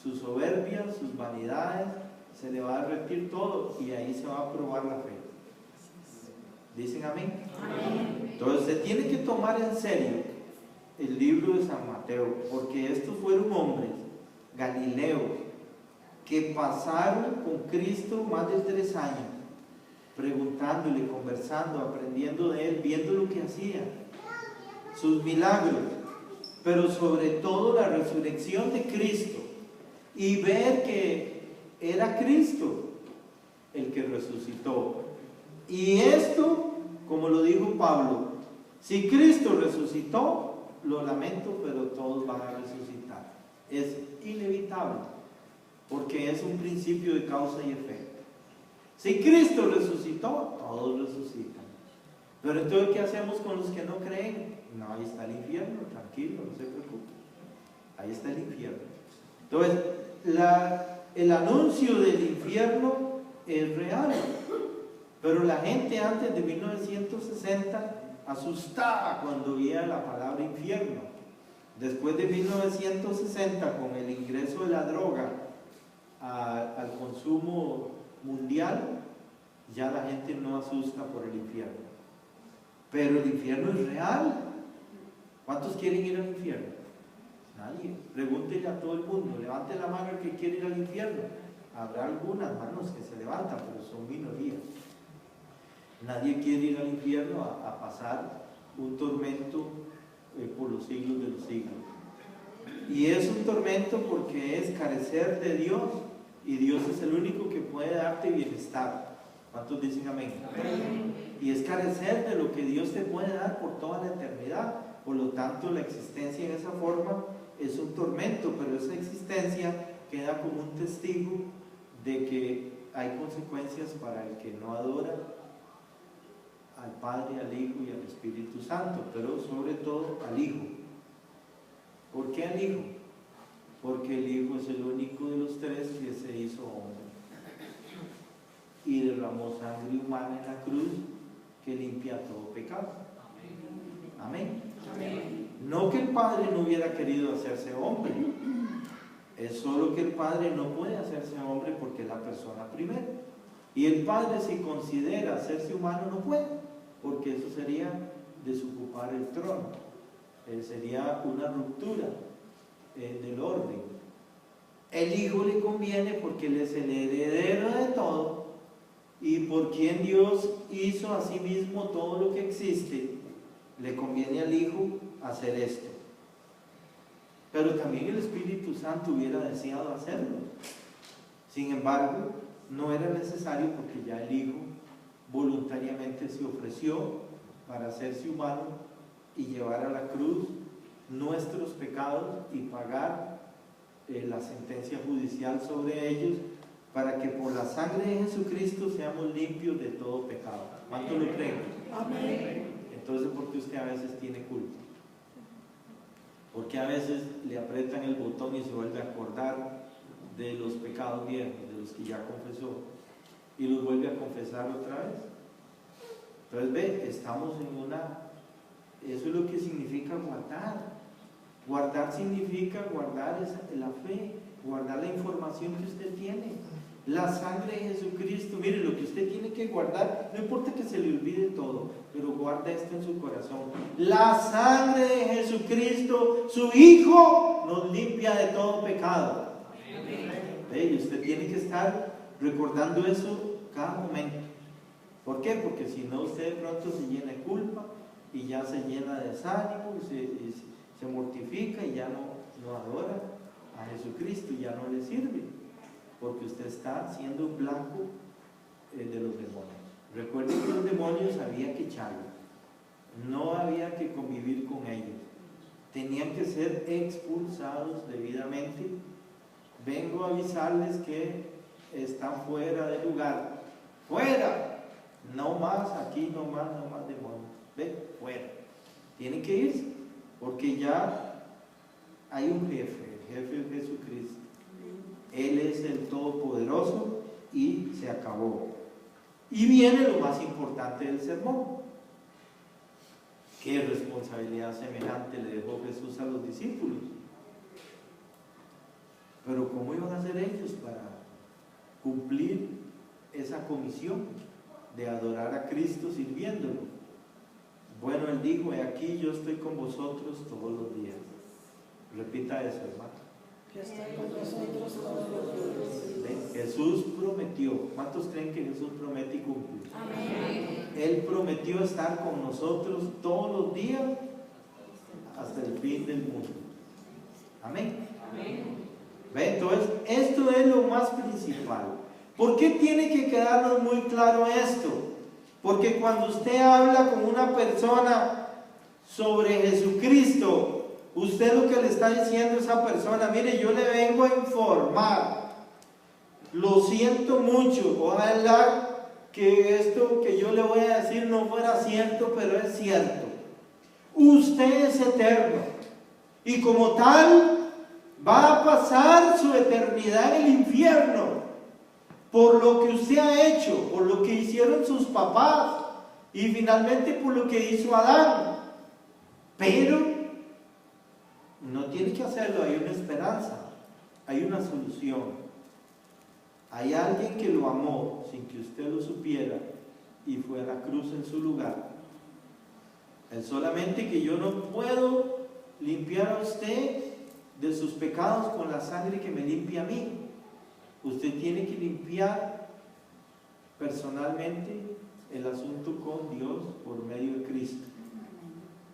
A: sus soberbias, sus vanidades, se le va a derretir todo, y ahí se va a probar la fe. ¿Dicen amén? Amén. Entonces se tiene que tomar en serio el libro de San Mateo, porque estos fueron hombres galileos que pasaron con Cristo más de 3 años, preguntándole, conversando, aprendiendo de Él, viendo lo que hacía, sus milagros, pero sobre todo la resurrección de Cristo, y ver que era Cristo el que resucitó. Y esto, como lo dijo Pablo, si Cristo resucitó, lo lamento, pero todos van a resucitar. Es inevitable, porque es un principio de causa y efecto. Si Cristo resucitó, todos resucitan. Pero entonces, ¿qué hacemos con los que no creen? No, ahí está el infierno, tranquilo, no se preocupe. Ahí está el infierno. Entonces, el anuncio del infierno es real. Pero la gente antes de 1960 asustaba cuando oía la palabra infierno. Después de 1960, con el ingreso de la droga al consumo mundial, ya la gente no asusta por el infierno. Pero el infierno es real. ¿Cuántos quieren ir al infierno? Nadie. Pregúntele a todo el mundo, levante la mano el que quiere ir al infierno. Habrá algunas manos que se levantan, pero son minorías. Nadie quiere ir al infierno a pasar un tormento por los siglos de los siglos. Y es un tormento porque es carecer de Dios, y Dios es el único que puede darte bienestar. ¿Cuántos dicen amén? Amén. Y es carecer de lo que Dios te puede dar por toda la eternidad. Por lo tanto, la existencia en esa forma es un tormento, pero esa existencia queda como un testigo de que hay consecuencias para el que no adora al Padre, al Hijo y al Espíritu Santo, pero sobre todo al Hijo. ¿Por qué al Hijo? Porque el Hijo es el único de los tres que se hizo hombre y derramó sangre humana en la cruz que limpia todo pecado. Amén. Amén. No que el Padre no hubiera querido hacerse hombre, es solo que el Padre no puede hacerse hombre porque es la persona primero, y el Padre, si considera hacerse humano, no puede, porque eso sería desocupar el trono, sería una ruptura del orden. El Hijo le conviene porque Él es el heredero de todo, y por quien Dios hizo a sí mismo todo lo que existe, le conviene al Hijo hacer esto. Pero también el Espíritu Santo hubiera deseado hacerlo. Sin embargo, no era necesario porque ya el Hijo voluntariamente se ofreció para hacerse humano y llevar a la cruz nuestros pecados y pagar la sentencia judicial sobre ellos, para que por la sangre de Jesucristo seamos limpios de todo pecado. ¿Cuánto lo creen? Amén. Entonces, ¿por qué usted a veces tiene culpa? Porque a veces le aprietan el botón y se vuelve a acordar de los pecados viejos, de los que ya confesó, y los vuelve a confesar otra vez. Entonces, ve, estamos en eso es lo que significa guardar. Guardar significa guardar la fe, guardar la información que usted tiene, la sangre de Jesucristo. Mire, lo que usted tiene que guardar, no importa que se le olvide todo, pero guarda esto en su corazón: la sangre de Jesucristo, su Hijo, nos limpia de todo pecado. Y usted tiene que estar recordando eso cada momento. ¿Por qué? Porque si no, usted de pronto se llena de culpa y ya se llena de desánimo, se mortifica y ya no adora a Jesucristo y ya no le sirve, porque usted está siendo blanco de los demonios. Recuerden que los demonios había que echarlos, no había que convivir con ellos, tenían que ser expulsados debidamente. Vengo a avisarles que están fuera de lugar, fuera, no más aquí, no más demonios, ven, fuera, tienen que irse, porque ya hay un jefe, el jefe es Jesucristo. Él es el Todopoderoso y se acabó. Y viene lo más importante del sermón. ¿Qué responsabilidad semejante le dejó Jesús a los discípulos? Pero ¿cómo iban a hacer ellos para cumplir esa comisión de adorar a Cristo sirviéndolo? Bueno, Él dijo: he aquí, yo estoy con vosotros todos los días. Repita eso, hermano.
B: Yo estoy con vosotros todos los días.
A: ¿Ven? Jesús prometió. ¿Cuántos creen que Jesús promete y cumple?
B: Amén.
A: Él prometió estar con nosotros todos los días hasta el fin del mundo. Amén.
B: Amén.
A: ¿Ve? Entonces, esto es lo más principal. ¿Por qué tiene que quedarnos muy claro esto? Porque cuando usted habla con una persona sobre Jesucristo, usted lo que le está diciendo a esa persona: mire, yo le vengo a informar, lo siento mucho, ojalá que esto que yo le voy a decir no fuera cierto, pero es cierto. Usted es eterno y como tal va a pasar su eternidad en el infierno por lo que usted ha hecho, por lo que hicieron sus papás y finalmente por lo que hizo Adán. Pero no tiene que hacerlo, hay una esperanza, hay una solución. Hay alguien que lo amó sin que usted lo supiera y fue a la cruz en su lugar. Es solamente que yo no puedo limpiar a usted de sus pecados con la sangre que me limpia a mí. Usted tiene que limpiar personalmente el asunto con Dios por medio de Cristo.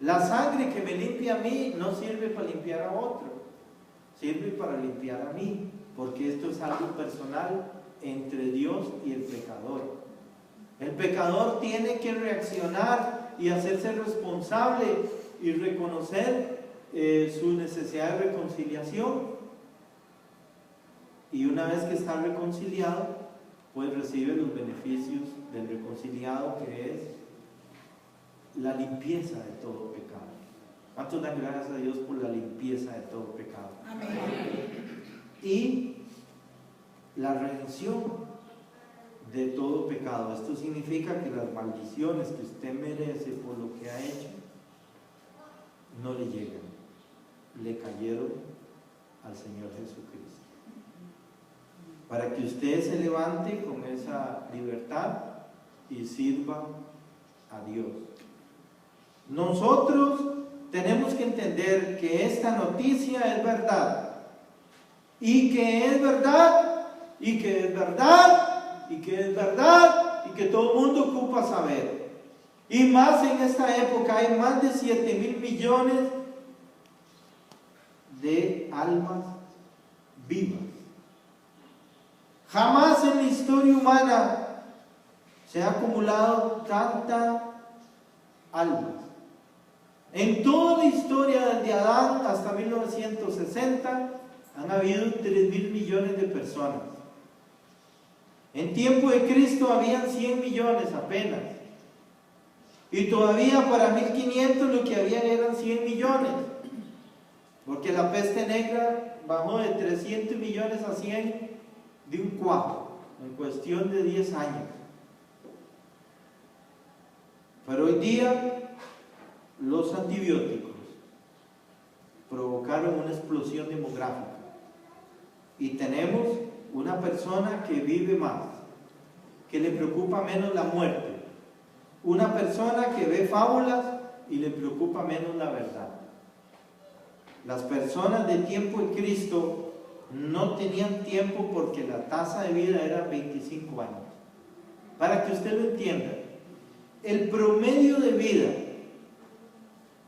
A: La sangre que me limpia a mí no sirve para limpiar a otro, sirve para limpiar a mí, porque esto es algo personal entre Dios y el pecador. El pecador tiene que reaccionar y hacerse responsable y reconocer su necesidad de reconciliación. Y una vez que está reconciliado, pues recibe los beneficios del reconciliado, que es la limpieza de todo pecado. ¿Cuántos dan gracias a Dios por la limpieza de todo pecado?
B: Amén.
A: Y la redención de todo pecado. Esto significa que las maldiciones que usted merece por lo que ha hecho no le llegan, le cayeron al Señor Jesucristo, para que usted se levante con esa libertad y sirva a Dios. Nosotros tenemos que entender que esta noticia es verdad, y que es verdad, y que es verdad, y que es verdad, y que todo el mundo ocupa saber. Y más en esta época hay más de 7.000 millones de almas vivas. Jamás en la historia humana se ha acumulado tanta almas. En toda la historia desde Adán hasta 1960 han habido 3.000 millones de personas. En tiempo de Cristo habían 100 millones apenas. Y todavía para 1500 lo que habían eran 100 millones. Porque la peste negra bajó de 300 millones a 100 de un cuajo, en cuestión de 10 años. Pero hoy día los antibióticos provocaron una explosión demográfica y tenemos una persona que vive más, que le preocupa menos la muerte, una persona que ve fábulas y le preocupa menos la verdad. Las personas de tiempo de Cristo no tenían tiempo porque la tasa de vida era 25 años. Para que usted lo entienda, el promedio de vida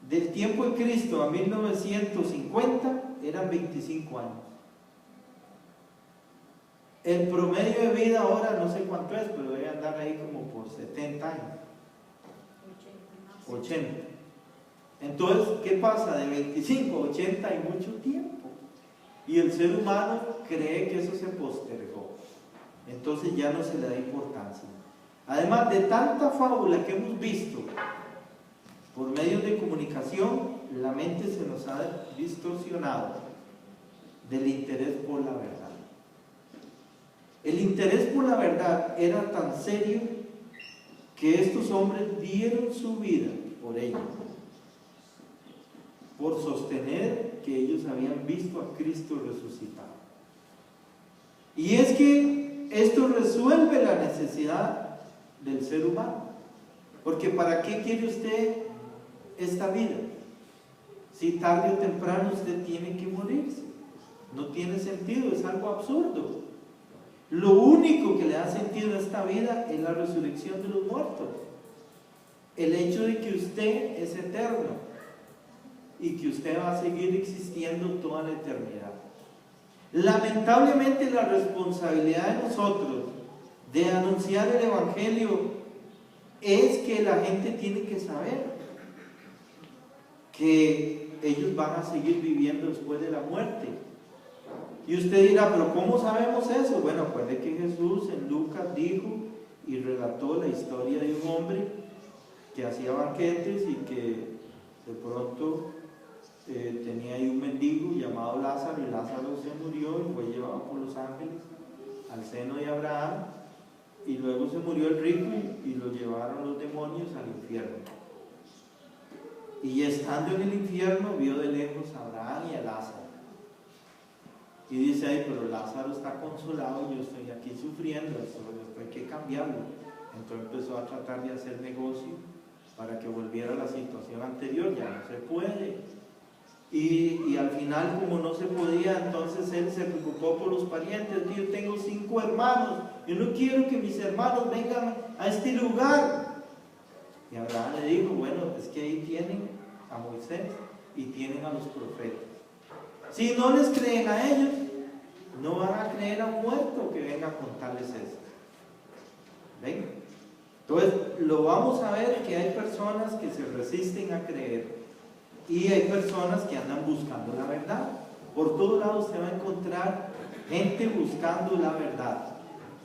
A: del tiempo de Cristo a 1950 eran 25 años. El promedio de vida ahora no sé cuánto es, pero debe andar ahí como por 70 años. 80. Entonces, ¿qué pasa? De 25 a 80 hay mucho tiempo. Y el ser humano cree que eso se postergó. Entonces ya no se le da importancia. Además de tanta fábula que hemos visto por medios de comunicación, la mente se nos ha distorsionado. del interés por la verdad. El interés por la verdad era tan serio que estos hombres dieron su vida por ella, por sostener que ellos habían visto a Cristo resucitado. Y es que esto resuelve la necesidad del ser humano, porque ¿para qué quiere usted esta vida? Si tarde o temprano usted tiene que morirse. No tiene sentido, es algo absurdo. Lo único que le da sentido a esta vida es la resurrección de los muertos. El hecho de que usted es eterno y que usted va a seguir existiendo toda la eternidad. Lamentablemente la responsabilidad de nosotros de anunciar el Evangelio es que la gente tiene que saber que ellos van a seguir viviendo después de la muerte. Y usted dirá, pero ¿cómo sabemos eso? Bueno, acuerde que Jesús en Lucas dijo y relató la historia de un hombre que hacía banquetes y que de pronto tenía ahí un mendigo llamado Lázaro, y Lázaro se murió y fue llevado por los ángeles al seno de Abraham, y luego se murió el rico y lo llevaron los demonios al infierno. Y estando en el infierno vio de lejos a Abraham y a Lázaro. Y dice ahí, pero Lázaro está consolado y yo estoy aquí sufriendo, esto hay que cambiarlo. Entonces empezó a tratar de hacer negocio para que volviera a la situación anterior, ya no se puede. Y al final, como no se podía, entonces él se preocupó por los parientes. Yo tengo 5 hermanos, yo no quiero que mis hermanos vengan a este lugar. Y Abraham le dijo, bueno, es que ahí tienen a Moisés y tienen a los profetas. Si no les creen a ellos, no van a creer a un muerto que venga a contarles eso. ¿Ven? Entonces, lo vamos a ver que hay personas que se resisten a creer y hay personas que andan buscando la verdad. Por todos lados usted va a encontrar gente buscando la verdad.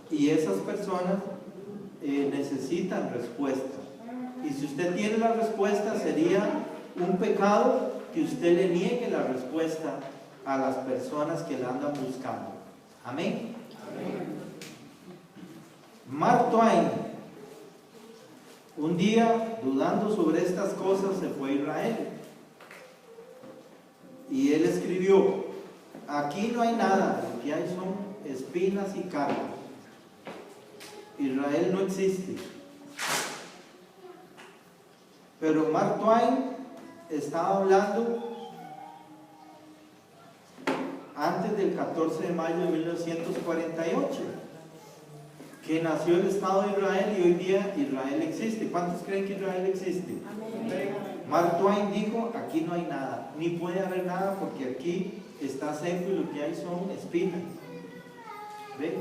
A: Y esas personas necesitan respuestas. Y si usted tiene la respuesta, sería un pecado que usted le niegue la respuesta a las personas que la andan buscando. Amén. Amén. Mark Twain, un día, dudando sobre estas cosas, se fue a Israel. Y él escribió, aquí no hay nada, lo que hay son espinas y cardos. Israel no existe. Pero Mark Twain estaba hablando antes del 14 de mayo de 1948, que nació el Estado de Israel y hoy día Israel existe. ¿Cuántos creen que Israel existe? Amén. Mark Twain dijo, aquí no hay nada, ni puede haber nada porque aquí está seco y lo que hay son espinas. ¿Ven?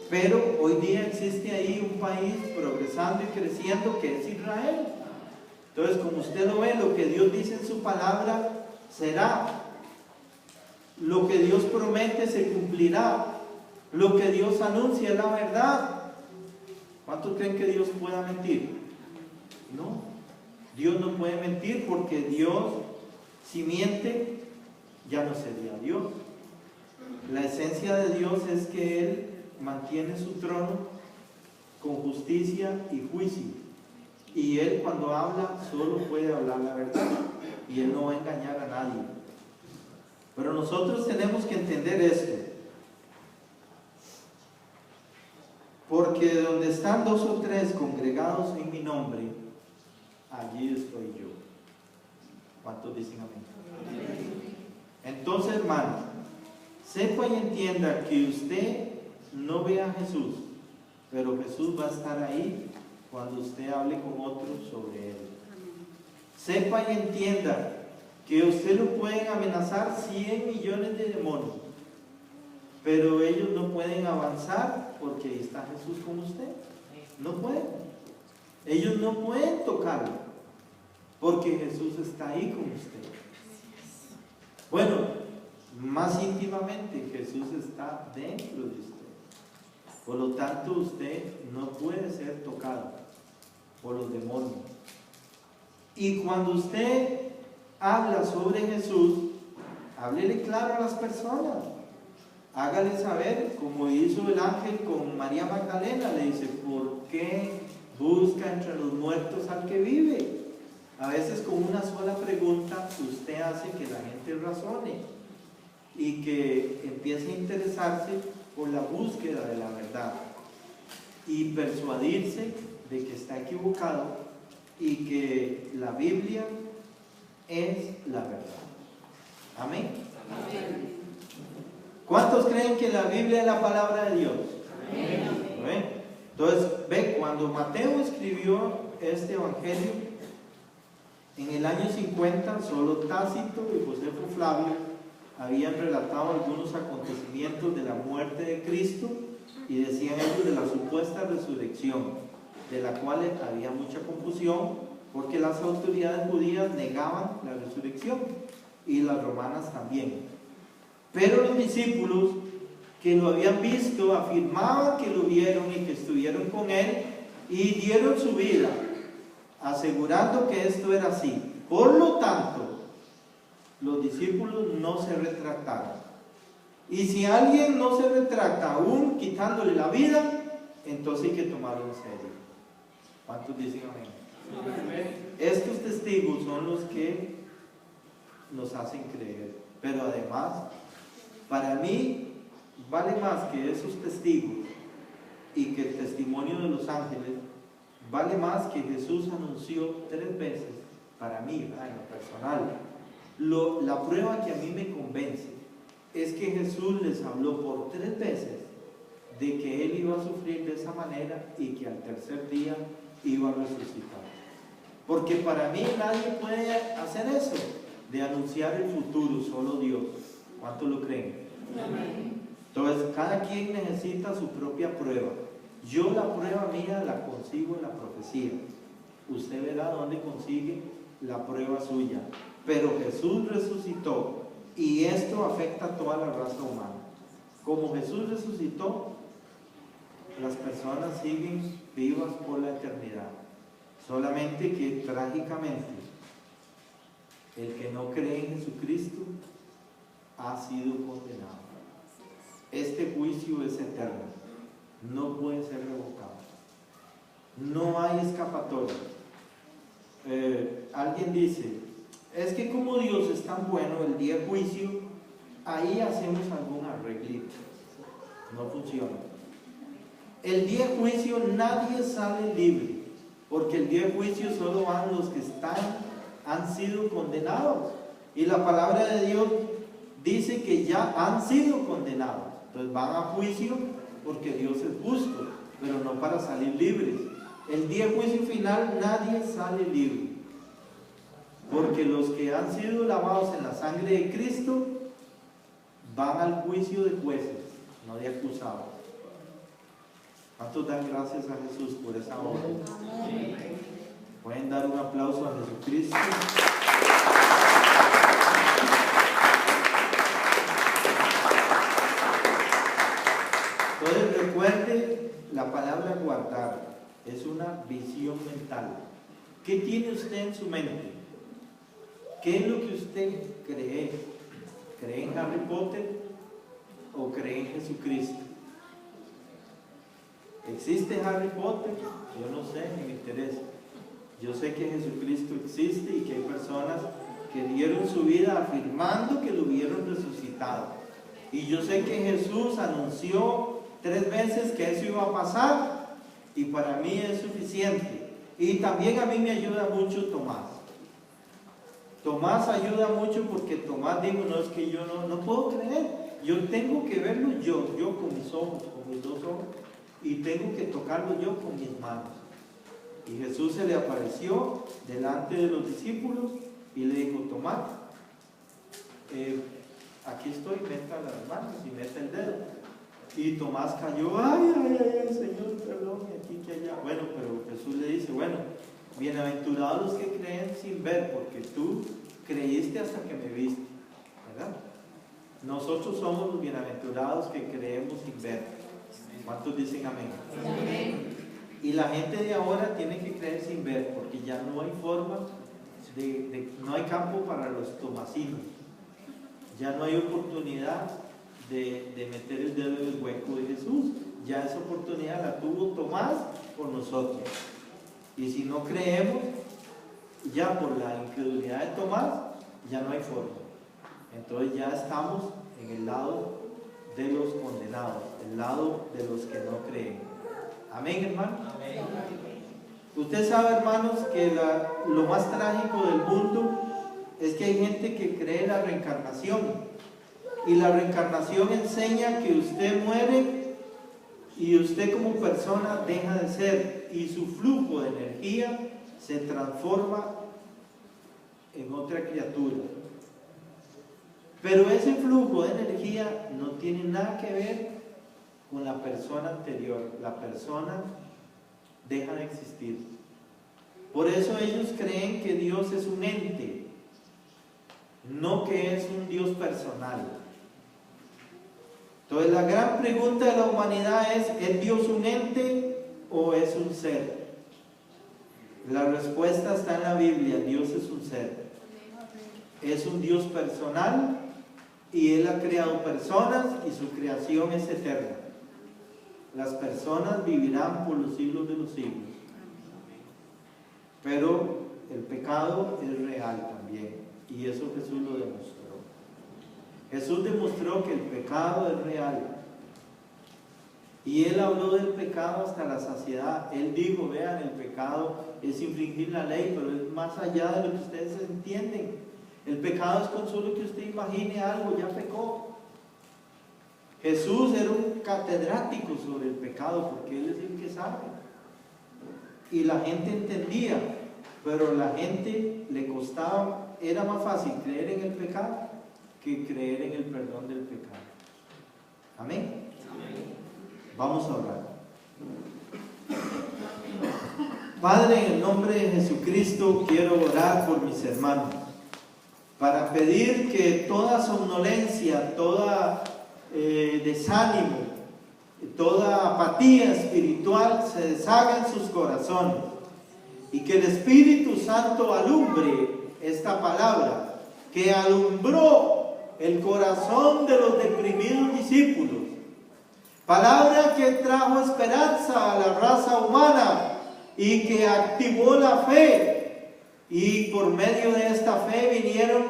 A: Pero hoy día existe ahí un país progresando y creciendo que es Israel. Entonces, como usted lo ve, lo que Dios dice en su palabra será. Lo que Dios promete se cumplirá. Lo que Dios anuncia es la verdad. ¿Cuántos creen que Dios pueda mentir? No. Dios no puede mentir porque Dios, si miente, ya no sería Dios. La esencia de Dios es que Él mantiene su trono con justicia y juicio. Y Él cuando habla solo puede hablar la verdad. Y Él no va a engañar a nadie. Pero nosotros tenemos que entender esto. Porque donde están 2 o 3 congregados en mi nombre, allí estoy yo. ¿Cuántos dicen amén? Entonces, hermano, sepa y entienda que usted no ve a Jesús, pero Jesús va a estar ahí cuando usted hable con otros sobre Él. Sepa y entienda que usted lo pueden amenazar 100 millones de demonios, pero ellos no pueden avanzar porque ahí está Jesús con usted. No pueden. Ellos no pueden tocarlo porque Jesús está ahí con usted. Bueno, más íntimamente, Jesús está dentro de usted. Por lo tanto, usted no puede ser tocado por los demonios. Y cuando usted habla sobre Jesús, háblele claro a las personas. Hágale saber, como hizo el ángel con María Magdalena, le dice, ¿por qué busca entre los muertos al que vive? A veces con una sola pregunta usted hace que la gente razone y que empiece a interesarse por la búsqueda de la verdad y persuadirse de que está equivocado y que la Biblia es la verdad. Amén.
B: Amén.
A: ¿Cuántos creen que la Biblia es la palabra de Dios? Amén. Entonces, ve, cuando Mateo escribió este evangelio, en el año 50, solo Tácito y Josefo Flavio habían relatado algunos acontecimientos de la muerte de Cristo y decían ellos de la supuesta resurrección, de la cual había mucha confusión porque las autoridades judías negaban la resurrección y las romanas también. Pero los discípulos que lo habían visto afirmaban que lo vieron y que estuvieron con él y dieron su vida, asegurando que esto era así. Por lo tanto, los discípulos no se retractaron. Y si alguien no se retracta aún quitándole la vida, entonces hay que tomarlo en serio. ¿Cuántos dicen amén? Amén. Estos testigos son los que nos hacen creer. Pero además, para mí, vale más que esos testigos y que el testimonio de los ángeles, vale más que Jesús anunció 3 veces, para mí, en lo personal. La prueba que a mí me convence es que Jesús les habló por 3 veces de que Él iba a sufrir de esa manera y que al tercer día iba a resucitar. Porque para mí nadie puede hacer eso, de anunciar el futuro, solo Dios. ¿Cuántos lo creen? Amén. Entonces, cada quien necesita su propia prueba. Yo la prueba mía la consigo en la profecía. Usted verá dónde consigue la prueba suya. Pero Jesús resucitó y esto afecta a toda la raza humana. Como Jesús resucitó, las personas siguen vivas por la eternidad. Solamente que trágicamente el que no cree en Jesucristo ha sido condenado. Este juicio es eterno, no puede ser revocado, no hay escapatoria. Alguien dice, es que como Dios es tan bueno, el día de juicio ahí hacemos algún arreglito. No funciona. El día de juicio nadie sale libre, porque el día de juicio solo van los que han sido condenados, y la palabra de Dios dice que ya han sido condenados. Entonces van a juicio porque Dios es justo, pero no para salir libres. El día de juicio final nadie sale libre, porque los que han sido lavados en la sangre de Cristo van al juicio de jueces, no de acusados. ¿Cuántos dan gracias a Jesús por esa obra? Pueden dar un aplauso a Jesucristo. Entonces recuerde, la palabra guardar es una visión mental. ¿Qué tiene usted en su mente? ¿Qué es lo que usted cree? ¿Cree en Harry Potter o cree en Jesucristo? ¿Existe Harry Potter? Yo no sé, ni me interesa. Yo sé que Jesucristo existe y que hay personas que dieron su vida afirmando que lo hubieron resucitado. Y yo sé que Jesús anunció 3 veces que eso iba a pasar, y para mí es suficiente. Y también a mí me ayuda mucho Tomás. Tomás ayuda mucho porque Tomás dijo, no, es que yo no puedo creer, yo tengo que verlo yo con mis ojos, con mis 2 ojos, y tengo que tocarlo yo con mis manos. Y Jesús se le apareció delante de los discípulos y le dijo, Tomás, aquí estoy, meta las manos y meta el dedo. Y Tomás cayó, ay, Señor, perdón, y aquí que allá. Bueno, pero Jesús le dice, bueno, bienaventurados los que creen sin ver, porque tú creíste hasta que me viste, ¿verdad? Nosotros somos los bienaventurados que creemos sin ver. ¿Cuántos dicen amén? Amén. Y la gente de ahora tiene que creer sin ver, porque ya no hay forma no hay campo para los tomasinos. ya no hay oportunidad de meter el dedo en el hueco de Jesús. Ya esa oportunidad la tuvo Tomás por nosotros. Y si no creemos, ya por la incredulidad de Tomás, ya no hay forma. Entonces ya estamos en el lado de los condenados, el lado de los que no creen. Amén, hermano. Amén. Usted sabe, hermanos, que lo más trágico del mundo es que hay gente que cree en la reencarnación. Y la reencarnación enseña que usted muere y usted como persona deja de ser, y su flujo de energía se transforma en otra criatura. Pero ese flujo de energía no tiene nada que ver con la persona anterior. La persona deja de existir. Por eso ellos creen que Dios es un ente, no que es un Dios personal. Entonces la gran pregunta de la humanidad ¿es Dios un ente o es un ser? La respuesta está en la Biblia: Dios es un ser. Es un Dios personal y Él ha creado personas y su creación es eterna. Las personas vivirán por los siglos de los siglos. Pero el pecado es real también, y eso Jesús lo demostró. Jesús demostró que el pecado es real. Y Él habló del pecado hasta la saciedad. Él dijo, vean, el pecado es infringir la ley, pero es más allá de lo que ustedes entienden. El pecado es con solo que usted imagine algo, ya pecó. Jesús era un catedrático sobre el pecado, porque Él es el que sabe. Y la gente entendía, pero a la gente le costaba, era más fácil creer en el pecado que creer en el perdón del pecado. Amén. Amén. Vamos a orar. Padre, en el nombre de Jesucristo quiero orar por mis hermanos, para pedir que toda somnolencia, toda desánimo, toda apatía espiritual se deshaga en sus corazones, y que el Espíritu Santo alumbre esta palabra que alumbró el corazón de los deprimidos discípulos, palabra que trajo esperanza a la raza humana y que activó la fe, y por medio de esta fe vinieron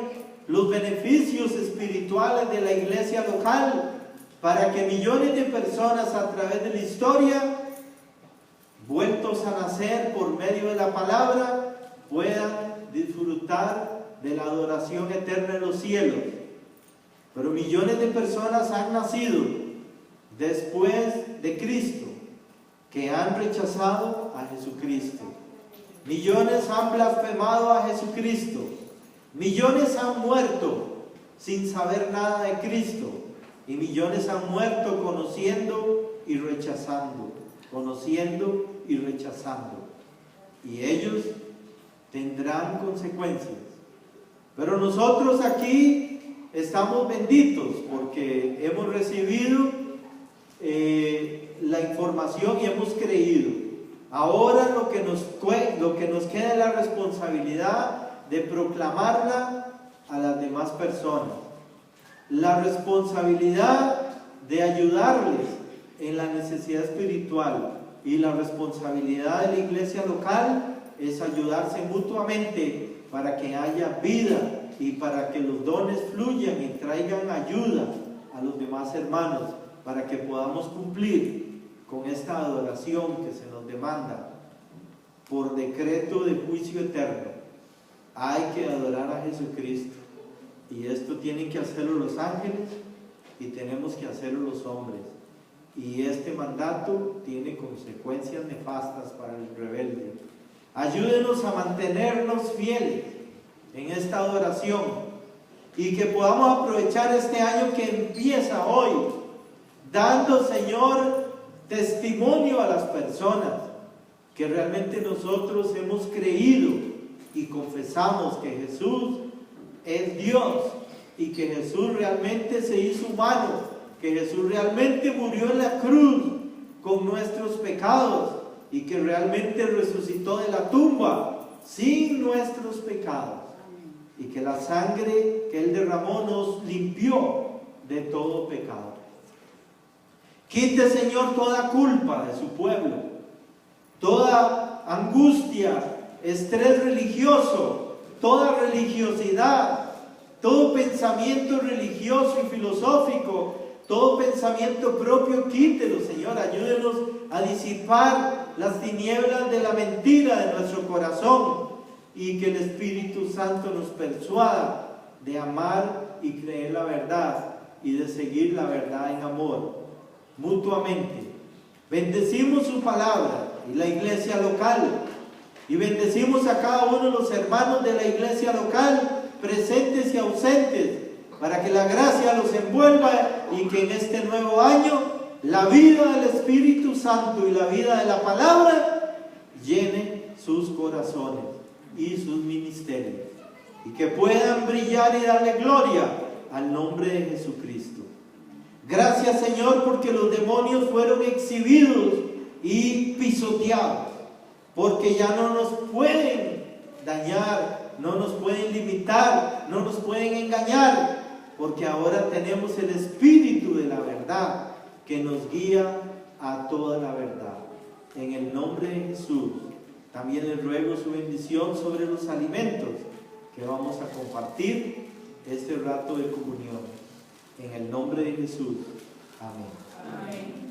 A: los beneficios espirituales de la iglesia local, para que millones de personas a través de la historia, vueltos a nacer por medio de la palabra, puedan disfrutar de la adoración eterna en los cielos. Pero millones de personas han nacido después de Cristo, que han rechazado a Jesucristo. Millones han blasfemado a Jesucristo. Millones han muerto sin saber nada de Cristo. Y millones han muerto conociendo y rechazando, conociendo y rechazando. Y ellos tendrán consecuencias. Pero nosotros aquí estamos benditos porque hemos recibido la información y hemos creído. Ahora lo que nos queda es la responsabilidad de proclamarla a las demás personas. La responsabilidad de ayudarles en la necesidad espiritual, y la responsabilidad de la iglesia local es ayudarse mutuamente para que haya vida y para que los dones fluyan y traigan ayuda a los demás hermanos, para que podamos cumplir con esta adoración que se nos demanda por decreto de juicio eterno. Hay que adorar a Jesucristo, y esto tienen que hacerlo los ángeles y tenemos que hacerlo los hombres, y este mandato tiene consecuencias nefastas para el rebelde. Ayúdenos a mantenernos fieles en esta adoración, y que podamos aprovechar este año que empieza hoy, dando, Señor, testimonio a las personas que realmente nosotros hemos creído y confesamos que Jesús es Dios, y que Jesús realmente se hizo humano, que Jesús realmente murió en la cruz con nuestros pecados, y que realmente resucitó de la tumba sin nuestros pecados, y que la sangre que Él derramó nos limpió de todo pecado. Quite, Señor, toda culpa de su pueblo, toda angustia, estrés religioso, toda religiosidad, todo pensamiento religioso y filosófico, todo pensamiento propio, quítelo, Señor. Ayúdenos a disipar las tinieblas de la mentira de nuestro corazón y que el Espíritu Santo nos persuada de amar y creer la verdad y de seguir la verdad en amor mutuamente. Bendecimos su palabra y la iglesia local, y bendecimos a cada uno de los hermanos de la iglesia local, presentes y ausentes, para que la gracia los envuelva y que en este nuevo año la vida del Espíritu Santo y la vida de la palabra llene sus corazones y sus ministerios, y que puedan brillar y darle gloria al nombre de Jesucristo. Gracias, Señor, porque los demonios fueron exhibidos y pisoteados, porque ya no nos pueden dañar, no nos pueden limitar, no nos pueden engañar, porque ahora tenemos el Espíritu de la verdad que nos guía a toda la verdad. En el nombre de Jesús, también les ruego su bendición sobre los alimentos que vamos a compartir este rato de comunión. En el nombre de Jesús. Amén.
B: Amén.